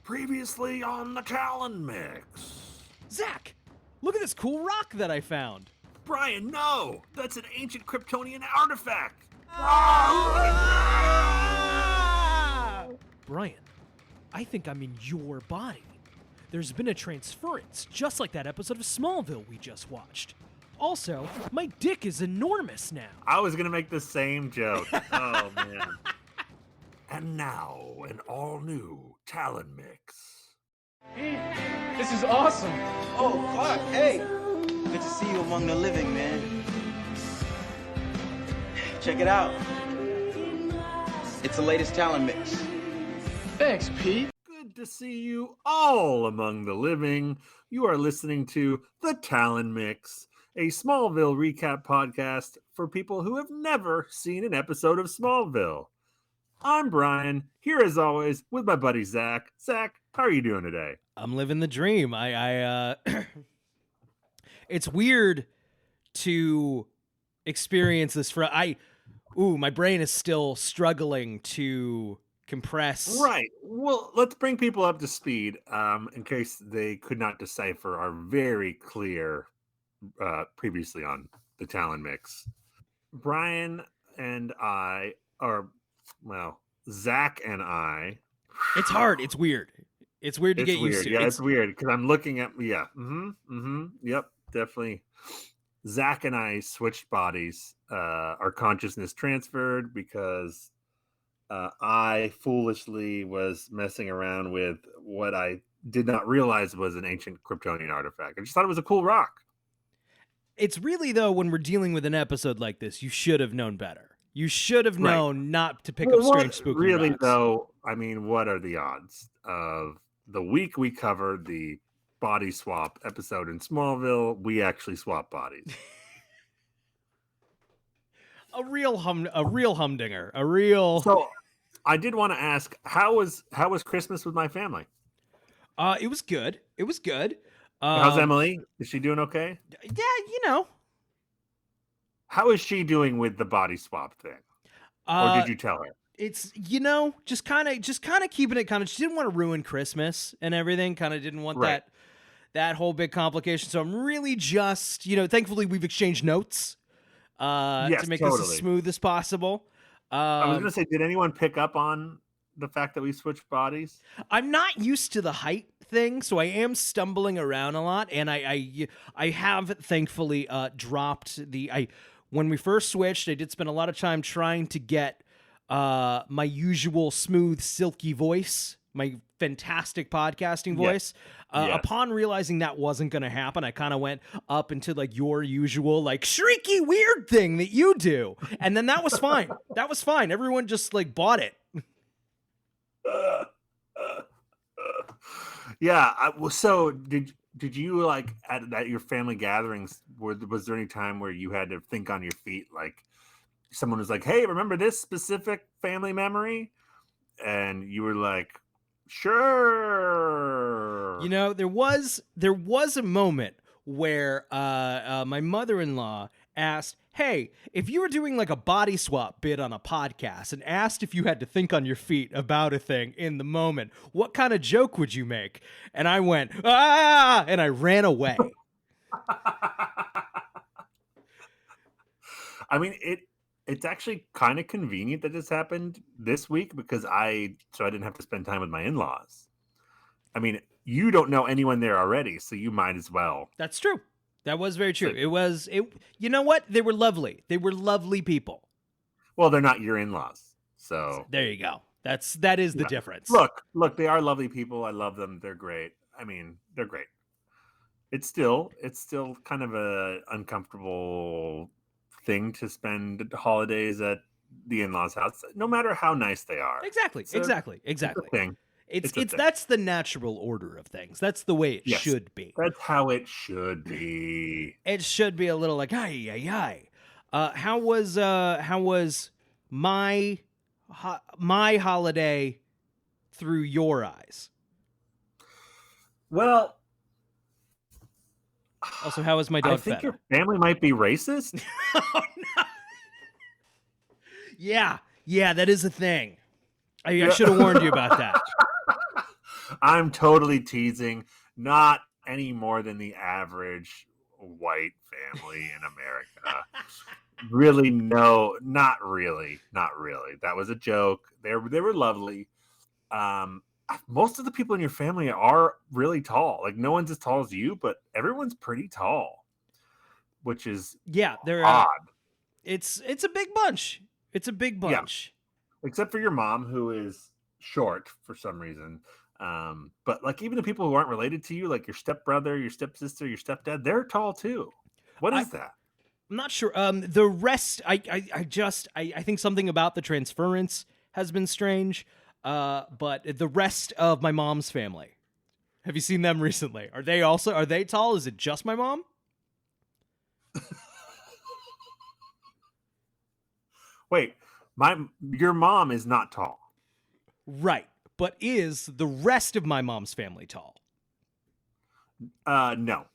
Previously on the Talon Mix. Zach, look at this cool rock that I found. Brian, no! That's an ancient Kryptonian artifact! Brian, I think I'm in your body. There's been a transference, just like that episode of Smallville we just watched. Also, my dick is enormous now. I was gonna make the same joke. Oh, man. And now, an all-new Talon Mix. This is awesome. Oh, fuck, hey. Good to see you among the living, man. Check it out. It's the latest Talon Mix. Thanks, Pete. Good to see you all among the living. You are listening to the Talon Mix, a Smallville recap podcast for people who have never seen an episode of Smallville. I'm Brian, here as always with my buddy Zach. Zach, how are you doing today? I'm living the dream. It's weird to experience this my brain is still struggling to compress. Right. Well, let's bring people up to speed in case they could not decipher our very clear previously on the Talon Mix. Brian and I are, well, Zach and I. It's hard. It's weird. It's weird to get used to. Yeah, it's weird because I'm looking at, yep, definitely. Zach and I switched bodies. Our consciousness transferred because I foolishly was messing around with what I did not realize was an ancient Kryptonian artifact. I just thought it was a cool rock. It's really, though, when we're dealing with an episode like this, you should have known better. You should have known not to pick up strange spooky really, rocks. Though, I mean, what are the odds of the week we covered the body swap episode in Smallville, we actually swap bodies? A real humdinger. A real. So, I did want to ask, how was Christmas with my family? It was good. It was good. How's Emily? Is she doing okay? Yeah, you know. How is she doing with the body swap thing? Or did you tell her? It's, just kind of keeping it she didn't want to ruin Christmas and everything. Kind of didn't want that whole big complication. So I'm really just, thankfully we've exchanged notes to make this as smooth as possible. I was going to say, did anyone pick up on the fact that we switched bodies? I'm not used to the height thing, so I am stumbling around a lot, and I have thankfully dropped when we first switched, I did spend a lot of time trying to get my usual smooth, silky voice, my fantastic podcasting voice. Yes. Upon realizing that wasn't going to happen, I kind of went up into your usual shrieky weird thing that you do. And then that was fine. That was fine. Everyone just bought it. Yeah. So did you at your family gatherings, was there any time where you had to think on your feet? Someone was like, hey, remember this specific family memory? And you were like, sure. There was a moment where my mother-in-law asked, hey, if you were doing a body swap bit on a podcast and asked if you had to think on your feet about a thing in the moment, what kind of joke would you make? And I went, ah, and I ran away. I mean, it's actually kind of convenient that this happened this week because I didn't have to spend time with my in-laws. I mean, you don't know anyone there already, so you might as well. That's true. That was very true. You know what? They were lovely. They were lovely people. Well, they're not your in-laws. So there you go. That is the difference. Look, they are lovely people. I love them. They're great. I mean, they're great. It's still kind of a uncomfortable thing to spend holidays at the in-laws' house, no matter how nice they are. Exactly. It's a thing. That's the natural order of things. That's the way it should be. That's how it should be. It should be a little ay. How was my holiday through your eyes? Well, also, how was my dog? I think your family might be racist. Oh, no. Yeah, that is a thing. I should have warned you about that. I'm totally teasing. Not any more than the average white family in America. Really, no, not really. That was a joke. They were lovely. Most of the people in your family are really tall. Like no one's as tall as you, but everyone's pretty tall, which is Yeah, they're odd. it's a big bunch. It's a big bunch. Yeah. Except for your mom, who is short for some reason. But like even the people who aren't related to you, like your stepbrother, your stepsister, your stepdad, they're tall too. What is that? I'm not sure. The rest, I think something about the transference has been strange. But the rest of my mom's family, have you seen them recently? Are they tall? Is it just my mom? Wait, your mom is not tall. Right. But is the rest of my mom's family tall? No.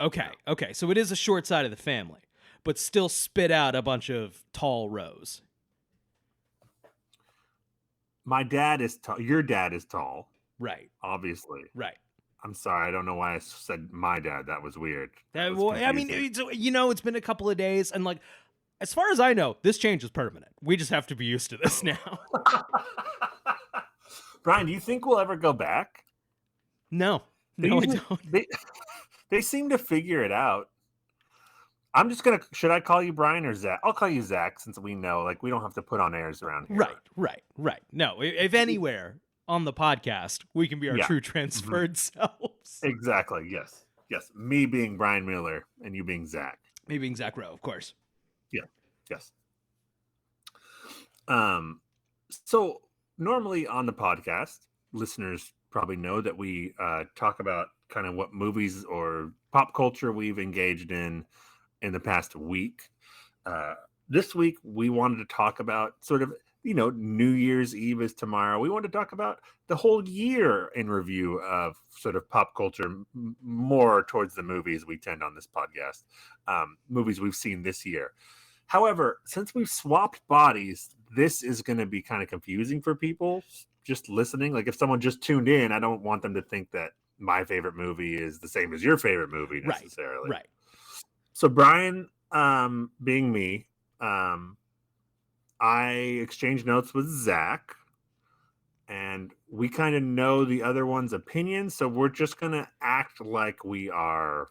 Okay. So it is a short side of the family, but still spit out a bunch of tall rows. My dad is tall. Your dad is tall. Right. Obviously. Right. I'm sorry. I don't know why I said my dad. That was weird. That was Well, I mean, it's been a couple of days, and like, as far as I know, this change is permanent. We just have to be used to this now. Brian, do you think we'll ever go back? No, I don't. They seem to figure it out. I'm just gonna. Should I call you Brian or Zach? I'll call you Zach since we know. Like we don't have to put on airs around here. Right. No, if anywhere on the podcast we can be our true transferred selves. Exactly. Yes. Me being Brian Miller and you being Zach. Me being Zach Rowe, of course. Yeah. Yes. So normally on the podcast, listeners probably know that we talk about kind of what movies or pop culture we've engaged in the past week. This week, we wanted to talk about sort of, New Year's Eve is tomorrow. We wanted to talk about the whole year in review of sort of pop culture, more towards the movies we tend on this podcast, movies we've seen this year. However, since we've swapped bodies, this is going to be kind of confusing for people just listening. Like if someone just tuned in, I don't want them to think that my favorite movie is the same as your favorite movie necessarily. Right. So Brian, being me, I exchanged notes with Zach, and we kind of know the other one's opinion, so we're just going to act like we are.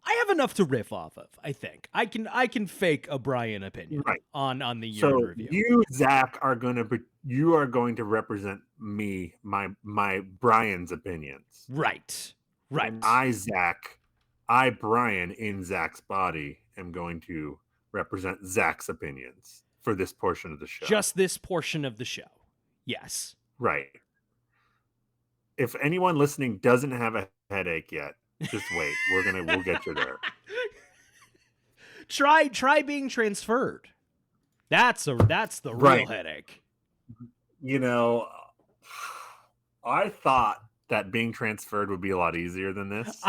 I have enough to riff off of, I think. I can fake a Brian opinion on the year in review. You, Zach, are going to represent me, my Brian's opinions. Right. And I, Brian, in Zach's body, am going to represent Zach's opinions for this portion of the show. Just this portion of the show. Yes. Right. If anyone listening doesn't have a headache yet, just wait. We'll get you there. Try being transferred. That's the real headache. I thought that being transferred would be a lot easier than this.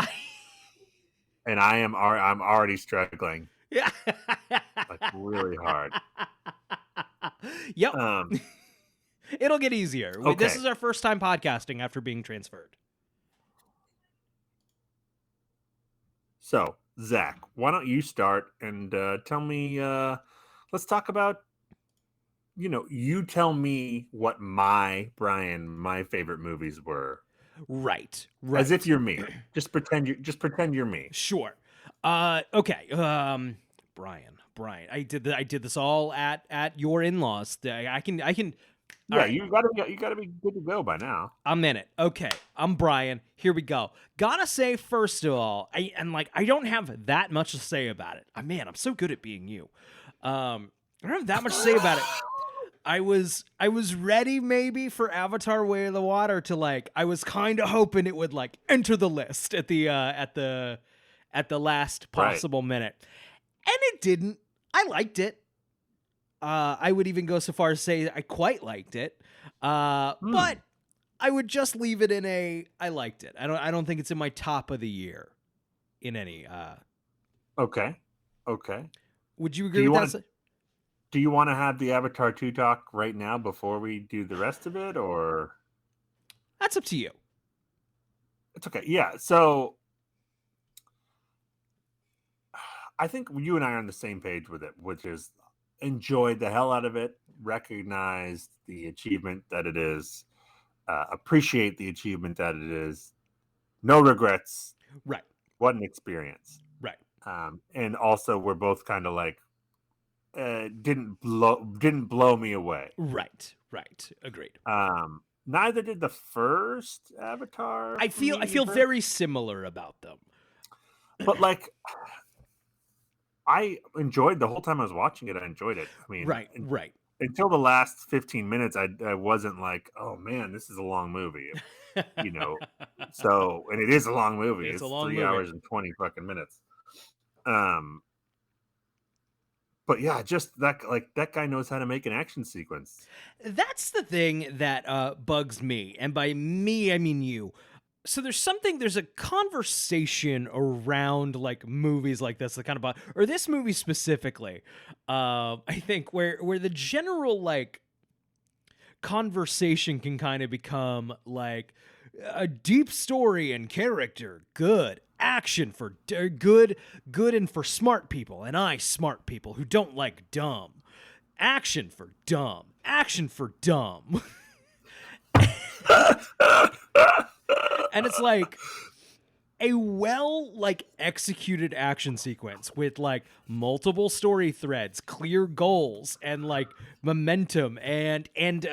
And I'm already struggling. Yeah. Like really hard. Yep. It'll get easier. Okay. This is our first time podcasting after being transferred. So, Zach, why don't you start and tell me, let's talk about, you tell me what my favorite movies were. Right. As if you're me. Just pretend you're me. Sure. Okay. Brian, I did this all at your in-laws. I can. Yeah, right. you gotta be good to go by now. I'm in it. Okay, I'm Brian. Here we go. Gotta say, first of all, I don't have that much to say about it. Man, I'm so good at being you. I don't have that much to say about it. I was ready maybe for Avatar: Way of the Water to I was kind of hoping it would enter the list at the last possible minute, and it didn't. I liked it. I would even go so far as to say I quite liked it. But I would just leave it in I liked it. I don't think it's in my top of the year in any Okay. Would you agree with that? Do you want to have the Avatar 2 talk right now before we do the rest of it, or that's up to you. It's okay. Yeah. So I think you and I are on the same page with it, which is enjoyed the hell out of it, recognized the achievement that it is, appreciate the achievement that it is, no regrets. Right. What an experience. Right. And also we're both kind of like, didn't blow me away. Right. Agreed. Neither did the first Avatar. I feel very similar about them. But like, I enjoyed the whole time I was watching it. I enjoyed it. I mean, Right. Until the last 15 minutes, I wasn't like, oh man, this is a long movie. So, and it is a long movie. It's a long 3 movie. hours and 20 fucking minutes. But yeah, just that guy knows how to make an action sequence. That's the thing that bugs me, and by me I mean you. So there's a conversation around like movies like this that kind of or this movie specifically. I think where the general like conversation can kind of become like a deep story and character, good action for good and for smart people, and smart people who don't like dumb. Action for dumb. And it's like a executed action sequence with like multiple story threads, clear goals, and like momentum and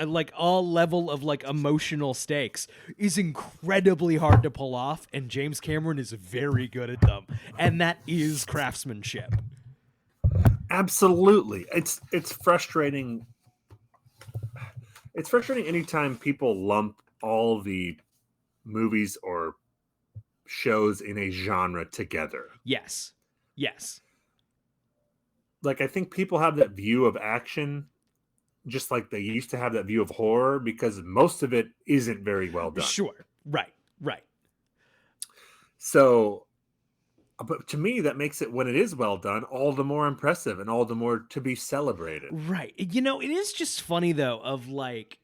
like a level of like emotional stakes is incredibly hard to pull off, and James Cameron is very good at them, and that is craftsmanship. Absolutely. It's frustrating. It's frustrating anytime people lump all the movies or shows in a genre together. Yes. Like, I think people have that view of action just like they used to have that view of horror, because most of it isn't very well done. Sure. Right. So, but to me, that makes it, when it is well done, all the more impressive and all the more to be celebrated. Right. It is just funny though, of like,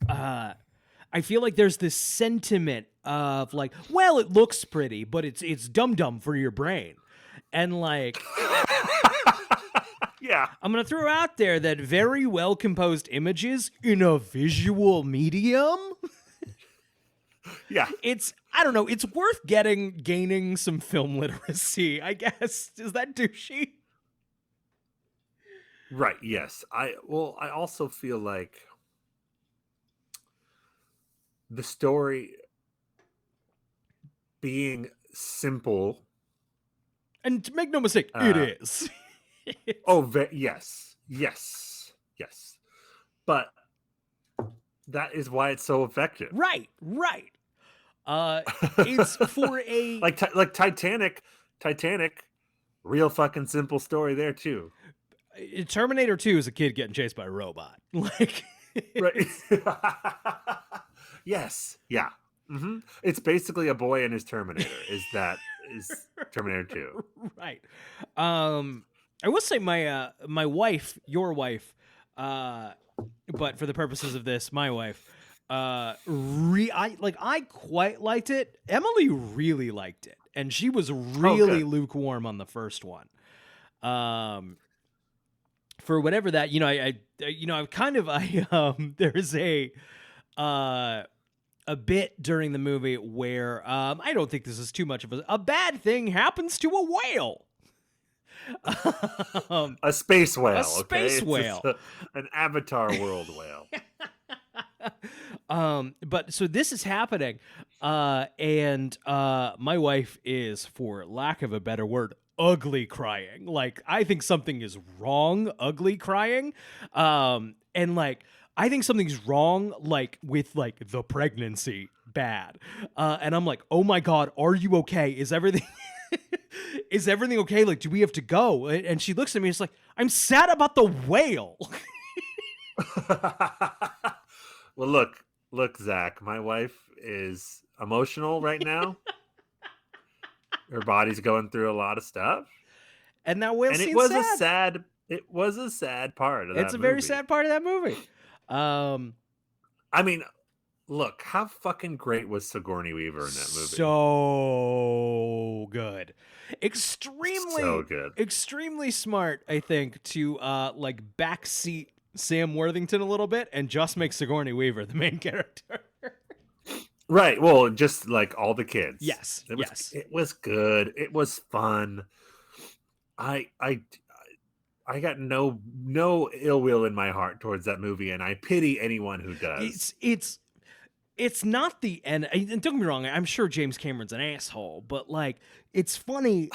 I feel like there's this sentiment of like, well, it looks pretty, but it's dumb for your brain. And like, yeah, I'm going to throw out there that very well composed images in a visual medium. Yeah. I don't know. It's worth gaining some film literacy, I guess. Is that douchey? Right. Yes. I also feel like the story being simple, and make no mistake, it is. Yes. But that is why it's so effective. Right. It's for a like Titanic, real fucking simple story there too. Terminator 2 is a kid getting chased by a robot. Like, right. Yes. Yeah. Mm-hmm. It's basically a boy and his Terminator. Is Terminator 2. Right. I will say my wife, your wife, but for the purposes of this, my wife, I quite liked it. Emily really liked it, and she was really lukewarm on the first one. For whatever that, there's a bit during the movie where I don't think this is too much of a bad thing happens to a whale. A space whale. A space whale. An Avatar world whale. But so this is happening, and my wife is, for lack of a better word, ugly crying. Like, I think something is wrong, ugly crying. And like, I think something's wrong, like, with like the pregnancy bad. And I'm like, oh my God, are you okay? Is everything okay? Like, do we have to go? And she looks at me and is like, I'm sad about the whale. Well, look, Zach, my wife is emotional right now. Her body's going through a lot of stuff. And that whale scene, it was a sad part of that movie. It's a very sad part of that movie. I mean, look, how fucking great was Sigourney Weaver in that movie? So good. So good. Extremely smart, I think, to like backseat Sam Worthington a little bit and just make Sigourney Weaver the main character. Right. Well, just like all the kids. Yes. It was good. It was fun. I got no ill will in my heart towards that movie, and I pity anyone who does. It's not the end. And don't get me wrong, I'm sure James Cameron's an asshole, but like it's funny.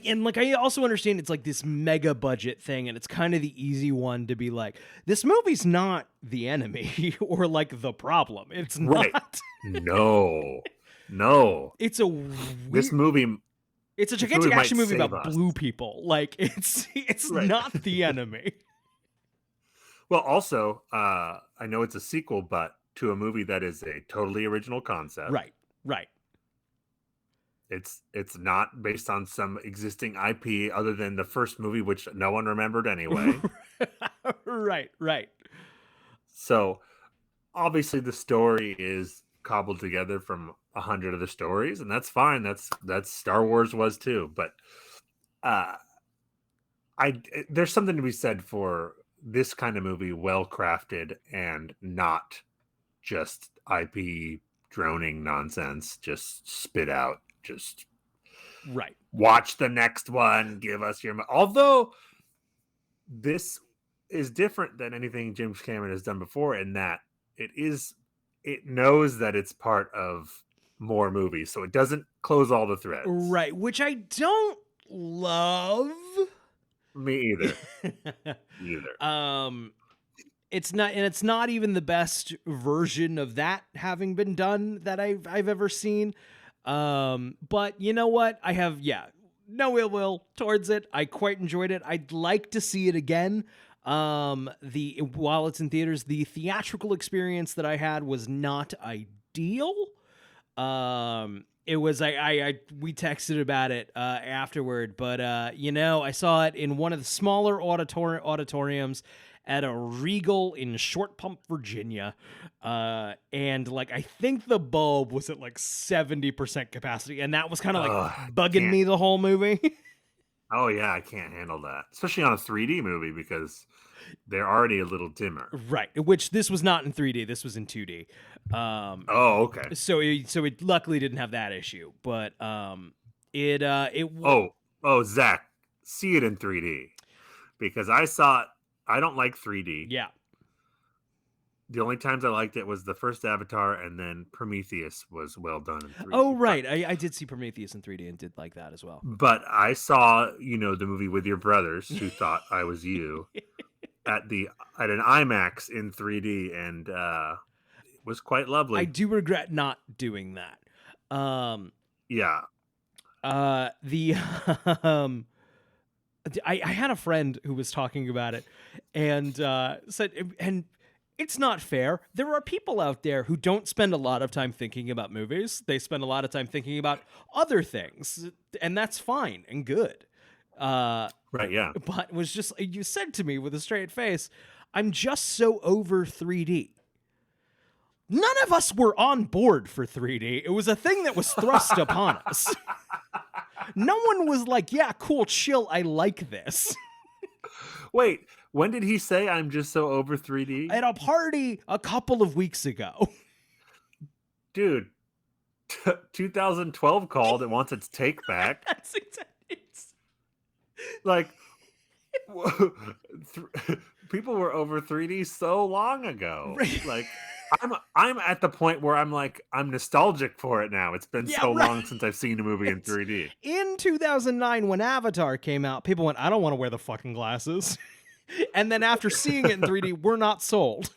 And like I also understand it's like this mega budget thing, and it's kind of the easy one to be like, this movie's not the enemy or like the problem. It's Right. not. No. It's a This movie. It's a this gigantic movie action might movie save about us. blue people. Like it's Right. not the enemy. Well, also, I know it's a sequel, but to a movie that is a totally original concept. Right. It's not based on some existing IP other than the first movie, which no one remembered anyway. Right. So obviously the story is cobbled together from 100 other stories, and that's fine. That's Star Wars was too. But there's something to be said for this kind of movie, well crafted and not just IP droning nonsense, just spit out. Just Right. watch the next one. Give us your. Although this is different than anything James Cameron has done before, in that it knows that it's part of more movies, so it doesn't close all the threads. Right, which I don't love. Me either. It's not even the best version of that having been done that I've ever seen. But you know what? I have no ill will towards it. I quite enjoyed it. I'd like to see it again. While it's in theaters, the theatrical experience that I had was not ideal. It was we texted about it afterward, but I saw it in one of the smaller auditoriums at a Regal in Short Pump, Virginia. And like I think the bulb was at like 70% capacity, and that was kind of like bugging me the whole movie. Oh yeah, I can't handle that, especially on a 3D movie because they're already a little dimmer. Right, which this was not in 3D. This was in 2D. Okay. So it luckily didn't have that issue, but Zach, see it in 3D because I saw it. I don't like 3D. Yeah. The only times I liked it was the first Avatar, and then Prometheus was well done in 3D. Oh, right. I did see Prometheus in 3D and did like that as well. But I saw, the movie with your brothers who thought I was you at an IMAX in 3D, and it was quite lovely. I do regret not doing that. Yeah. I had a friend who was talking about it and said, and it's not fair. There are people out there who don't spend a lot of time thinking about movies. They spend a lot of time thinking about other things, and that's fine and good. Right, yeah. But you said to me with a straight face, I'm just so over 3D. None of us were on board for 3D. It was a thing that was thrust upon us. No one was like, yeah, cool, chill, I like this. Wait, when did he say I'm just so over 3D? At a party a couple of weeks ago. Dude, 2012 called. It wants its take back. That's exactly. Like, people were over 3D so long ago. Right. Like, I'm at the point where I'm like, I'm nostalgic for it now. It's been so long since I've seen a movie in 3D. In 2009, when Avatar came out, people went, I don't want to wear the fucking glasses. And then after seeing it in 3D, we're not sold.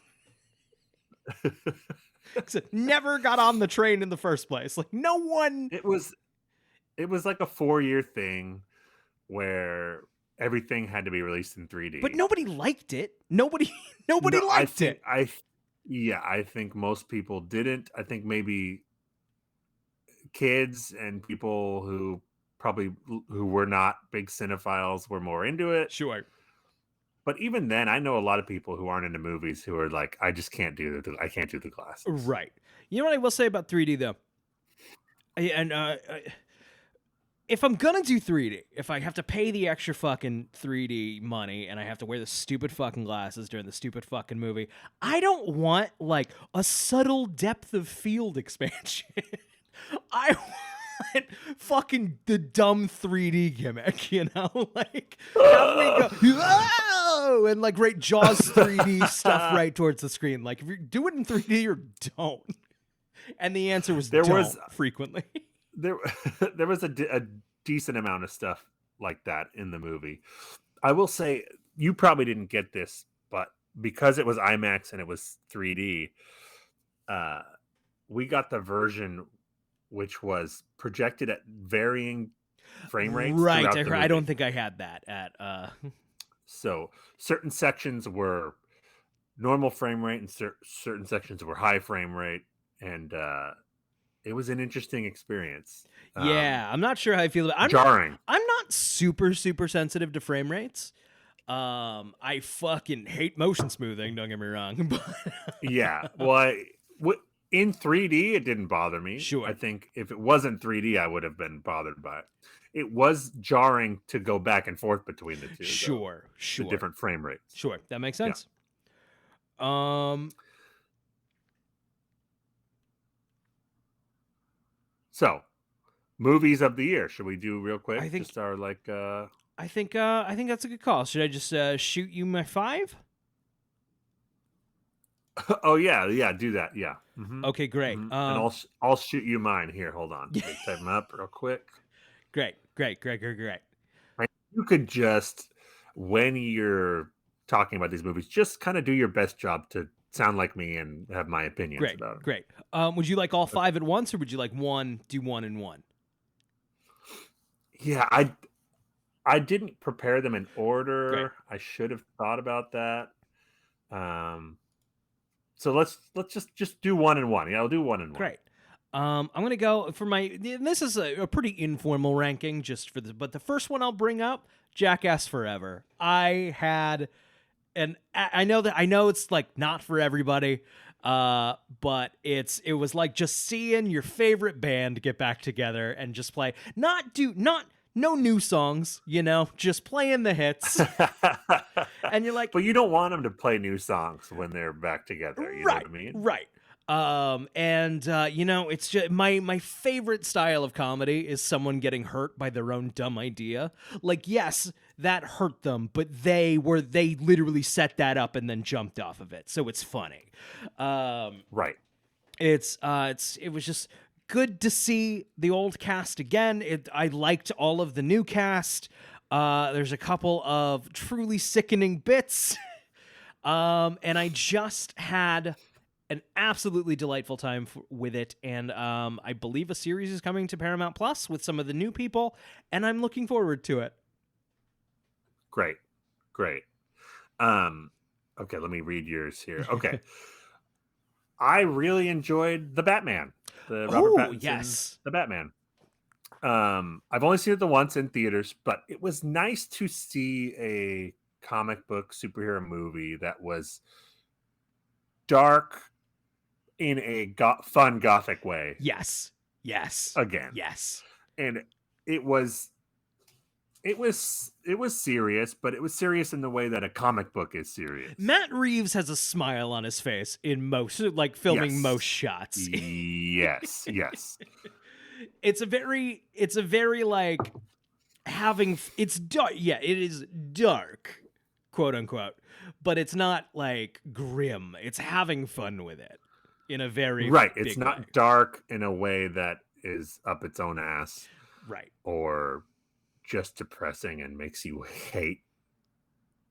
Never got on the train in the first place. Like, no one. It was like a 4-year thing where everything had to be released in 3D. But nobody liked it. Nobody liked it. I think most people didn't. I think maybe kids and people who were not big cinephiles were more into it. Sure. But even then, I know a lot of people who aren't into movies who are like, I just can't do I can't do the glasses. Right. You know what I will say about 3D though? If I'm gonna do 3D, if I have to pay the extra fucking 3D money and I have to wear the stupid fucking glasses during the stupid fucking movie, I don't want like a subtle depth of field expansion. I want fucking the dumb 3D gimmick, you know? Like have me go, "Whoa!" and like right Jaws 3D stuff right towards the screen. Like if you do it in 3D or don't. And the answer was don't frequently. There was a decent amount of stuff like that in the movie. I will say, you probably didn't get this, but because it was IMAX and it was 3D, we got the version which was projected at varying frame rates. Right. I don't think I had that at So certain sections were normal frame rate and certain sections were high frame rate, and it was an interesting experience. Yeah, I'm not sure how I feel about it. Jarring. I'm not super sensitive to frame rates. I fucking hate motion smoothing, don't get me wrong. But yeah, well, in 3D, it didn't bother me. Sure. I think if it wasn't 3D, I would have been bothered by it. It was jarring to go back and forth between the two. Sure. The different frame rates. Sure, that makes sense. Yeah. So, movies of the year. Should we do real quick? I think just our like. I think that's a good call. Should I just shoot you my 5? Oh yeah, do that. Yeah. Mm-hmm. Okay, great. Mm-hmm. And I'll shoot you mine here. Hold on. Type them up real quick. Great. You could just, when you're talking about these movies, just kind of do your best job to sound like me and have my opinions about it. Great. Would you like all 5 at once, or would you like do one and one? Yeah, I didn't prepare them in order. Great. I should have thought about that. So let's just do one and one. Yeah, I'll do one and one. Great. I'm gonna go for this is a pretty informal ranking just for but the first one I'll bring up, Jackass Forever. I know it's like not for everybody, but it was like just seeing your favorite band get back together and just play, no new songs, just playing the hits. And you're like, but you don't want them to play new songs when they're back together. You know what I mean? Right. It's just my favorite style of comedy is someone getting hurt by their own dumb idea. Like, yes, that hurt them, but they literally set that up and then jumped off of it. So it's funny. Right. It was just good to see the old cast again. I liked all of the new cast. There's a couple of truly sickening bits. And I just had an absolutely delightful time with it, and I believe a series is coming to Paramount Plus with some of the new people, and I'm looking forward to it. Great. Okay, let me read yours here. Okay. I really enjoyed The Batman. The Robert Pattinson, yes. The Batman. I've only seen it the once in theaters, but it was nice to see a comic book superhero movie that was dark in a fun gothic way. Yes. Again. Yes. And it was serious, but it was serious in the way that a comic book is serious. Matt Reeves has a smile on his face in most, like, filming most shots. Yes. It's a very like it's dark. Yeah, it is dark, quote unquote, but it's not like grim. It's having fun with it in a very right. It's not way. Dark in a way that is up its own ass, right? Or just depressing and makes you hate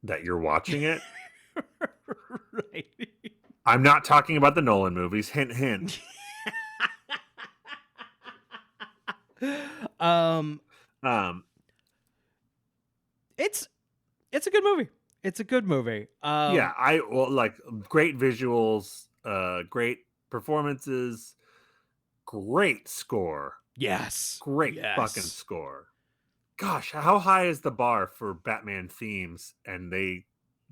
that you're watching it. Right. I'm not talking about the Nolan movies. Hint, hint. It's a good movie. It's a good movie. Yeah, like great visuals, great performances, great score. Yes. Great fucking score. Gosh, how high is the bar for Batman themes? And they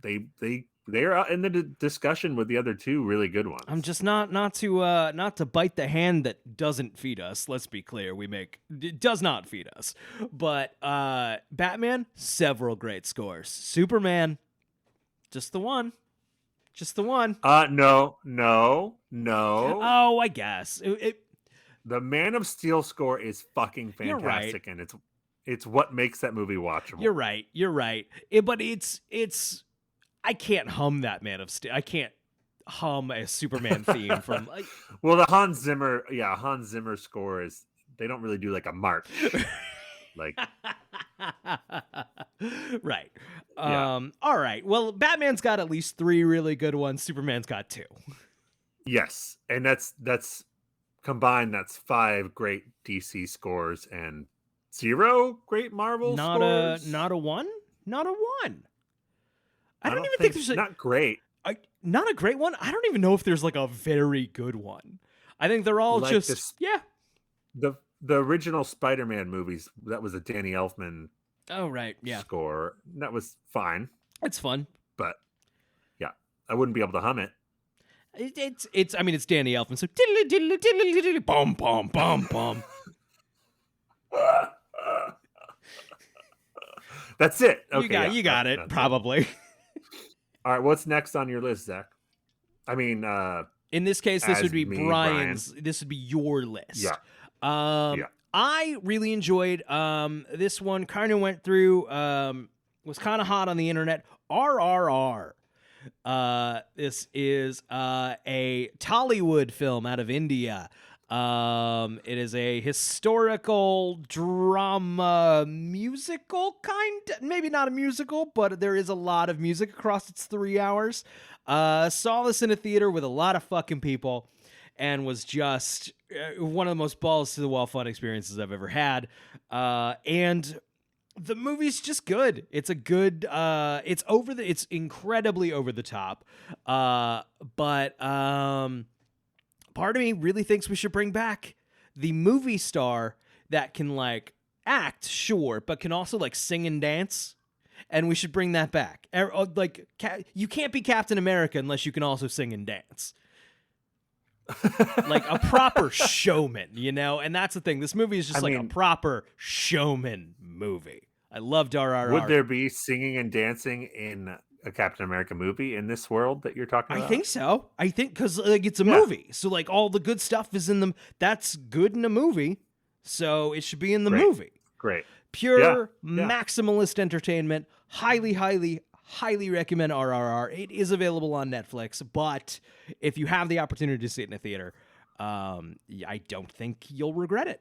they're out in the discussion with the other two really good ones. I'm just not to bite the hand that doesn't feed us. Let's be clear, it does not feed us. But Batman, several great scores. Superman, just the one. No. Oh, I guess The Man of Steel score is fucking fantastic, and it's what makes that movie watchable. You're right. But it's I can't hum that Man of Steel. I can't hum a Superman theme from. Well, the Hans Zimmer score is, they don't really do like a march, like. Right. Yeah. All right. Well, Batman's got at least 3 really good ones. Superman's got 2. Yes, and that's combined. That's 5 great DC scores and 0 great Marvel scores. Not a one. I don't even think there's not great. Not a great one. I don't even know if there's like a very good one. I think they're all like just the original Spider-Man movies. That was a Danny Elfman. Oh right, yeah. Score that was fine. It's fun, but yeah, I wouldn't be able to hum it. It's. I mean, it's Danny Elfman. So diddly diddly diddly diddly bum bum bum bum. That's it. Okay, you got it. Probably. All right, what's next on your list, Zach? I mean, in this case, this would be Brian's. Brian. This would be your list. Yeah. I really enjoyed this one. Kind of went through. Was kind of hot on the internet. RRR. This is a Tollywood film out of India. It is a historical drama musical maybe not a musical, but there is a lot of music across its 3 hours. Saw this in a theater with a lot of fucking people and was just one of the most balls to the wall fun experiences I've ever had. And the movie's just good. It's a good, it's incredibly over the top. But part of me really thinks we should bring back the movie star that can like act, sure, but can also like sing and dance. And we should bring that back. Like, you can't be Captain America unless you can also sing and dance. Like a proper showman, you know? And that's the thing. This movie is just a proper showman movie. I loved RRR. Would there be singing and dancing in a Captain America movie in this world that you're talking about? I think so. I think because like it's a movie, so like all the good stuff is in them. That's good in a movie, so it should be in the movie. Great, pure maximalist entertainment. Highly, highly, highly recommend RRR. It is available on Netflix, but if you have the opportunity to see it in a theater, I don't think you'll regret it.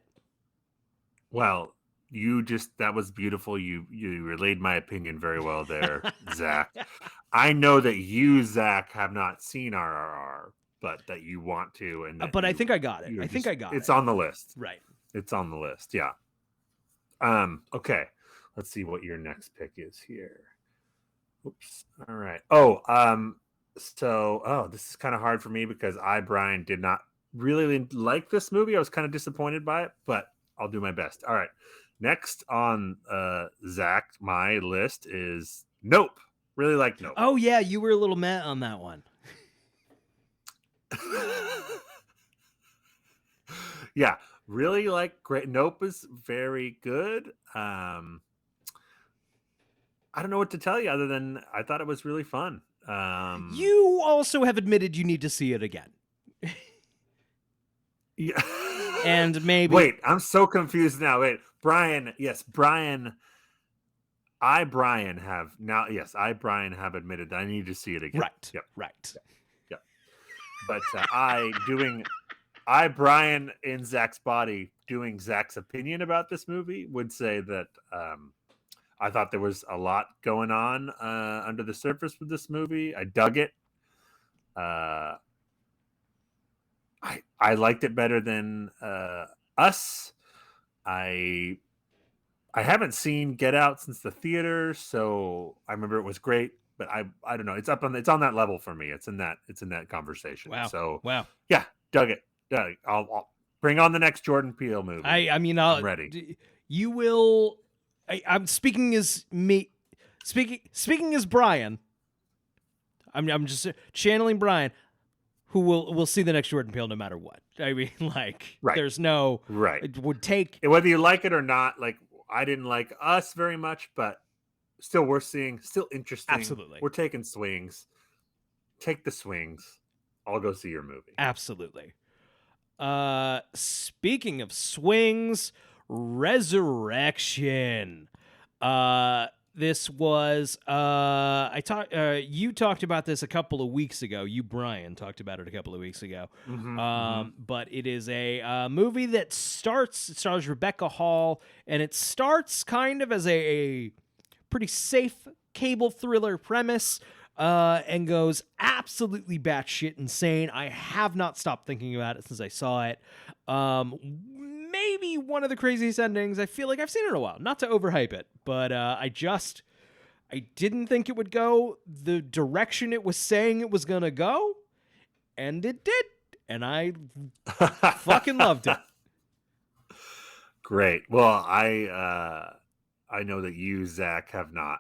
Well, that was beautiful. You relayed my opinion very well there, Zach. I know that you, Zach, have not seen RRR, but that you want to. But I think I got it. It's on the list. Right. It's on the list. Yeah. Okay. Let's see what your next pick is here. Oops. All right. This is kind of hard for me because Brian, did not really like this movie. I was kind of disappointed by it, but I'll do my best. All right. Next on Zach, my list is Nope. Really like Nope. Oh yeah, you were a little mad on that one. Yeah, really like great. Nope is very good. I don't know what to tell you other than I thought it was really fun. You also have admitted you need to see it again. Yeah. And maybe... Wait, I'm so confused now. Wait, Brian. Yes, Brian. Brian have admitted that I need to see it again. Right. Yep. Right. Yep. But Brian in Zach's body doing Zach's opinion about this movie would say that I thought there was a lot going on under the surface with this movie. I dug it. I liked it better than Us. I haven't seen Get Out since the theater, so I remember it was great. But I don't know. It's on that level for me. It's in that conversation. Wow. So yeah, dug it. I'll bring on the next Jordan Peele movie. I'm ready. You will. I'm speaking as me. Speaking as Brian. I'm just channeling Brian, who will see the next Jordan Peele no matter what. I mean, like, Right. there's no Right. It would take Whether you like it or not, like I didn't like Us very much, but still worth seeing, still interesting. Absolutely. We're taking swings. Take the swings. I'll go see your movie. Absolutely. Speaking of swings, Resurrection. This was you talked about this a couple of weeks ago. You, Brian, talked about it a couple of weeks ago. But it is a movie that stars Rebecca Hall, and it starts kind of as a pretty safe cable thriller premise. And goes absolutely batshit insane. I have not stopped thinking about it since I saw it. Maybe one of the craziest endings I feel like I've seen in a while. Not to overhype it, but I didn't think it would go the direction it was saying it was gonna go, and it did, and I fucking loved it. Great. Well, I know that you, Zach, have not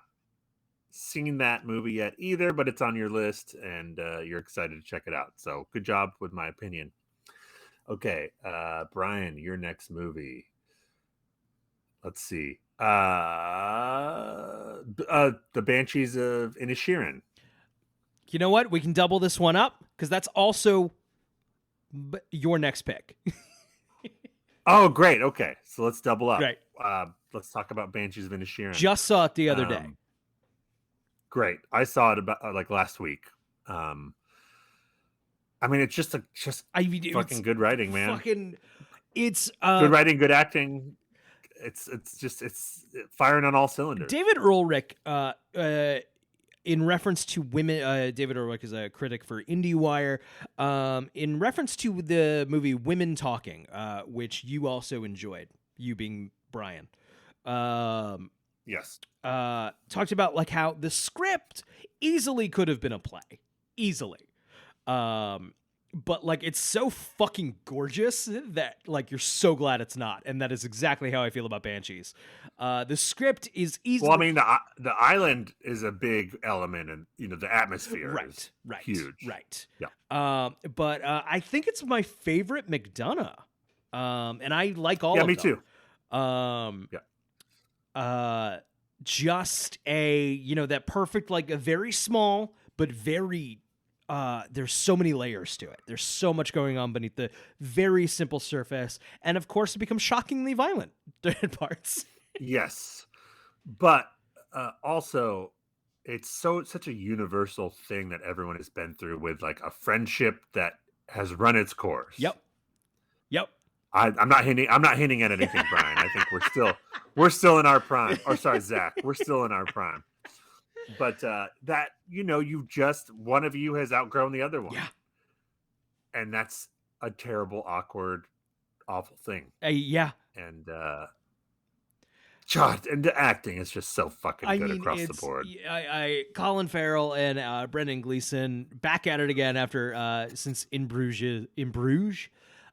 seen that movie yet either, but it's on your list and you're excited to check it out. So good job with my opinion. Okay, Brian, your next movie. Let's see. The Banshees of Inisherin. You know what? We can double this one up because that's also your next pick. Oh, great. Okay, so let's double up. Right. Let's talk about Banshees of Inisherin. Just saw it the other day. Great. I saw it about like last week. I mean, it's just fucking good writing, man. It's good writing, good acting. It's firing on all cylinders. David Ehrlich, in reference to women, David Ehrlich is a critic for IndieWire. In reference to the movie Women Talking, which you also enjoyed, you being Brian. Yes. Talked about like how the script easily could have been a play. Easily. But like it's so fucking gorgeous that like you're so glad it's not. And that is exactly how I feel about Banshees. The script is easily... Well, I mean, the island is a big element, and the atmosphere is huge. Right. Yeah. But I think it's my favorite McDonough. And I like all of them. Yeah, me too. Just that perfect, like a very small but very there's so many layers to it. There's so much going on beneath the very simple surface, and of course it becomes shockingly violent at parts. Yes, but also it's such a universal thing that everyone has been through, with like a friendship that has run its course. Yep. I'm not hinting at anything, Brian. I think we're still in our prime. Or sorry, Zach, we're still in our prime. But that one of you has outgrown the other one. Yeah. And that's a terrible, awkward, awful thing. Yeah. And God, and the acting is just so fucking good across the board. Colin Farrell and Brendan Gleeson back at it again after since In Bruges.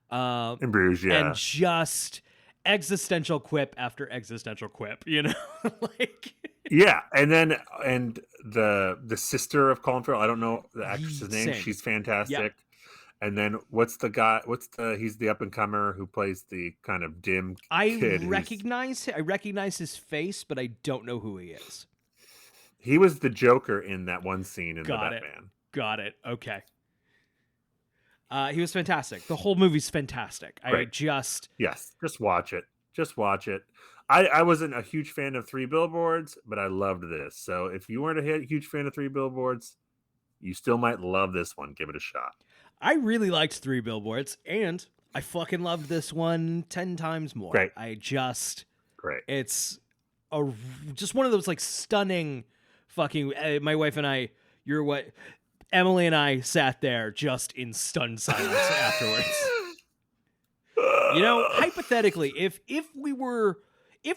Yeah. And just existential quip after existential quip, like. Yeah, and the sister of Colin Farrell, I don't know the actress's name. She's fantastic. Yep. And then he's the up and comer who plays the kind of dim kid. I recognize his face, but I don't know who he is. He was the Joker in that one scene in the Batman. Got it. Okay. He was fantastic. The whole movie's fantastic. Great. Just watch it. Just watch it. I wasn't a huge fan of Three Billboards, but I loved this. So if you weren't a huge fan of Three Billboards, you still might love this one. Give it a shot. I really liked Three Billboards, and I fucking loved this one 10 times more. Great. Great. It's just one of those like stunning fucking. My wife and I, Emily and I sat there just in stunned silence afterwards. Hypothetically, if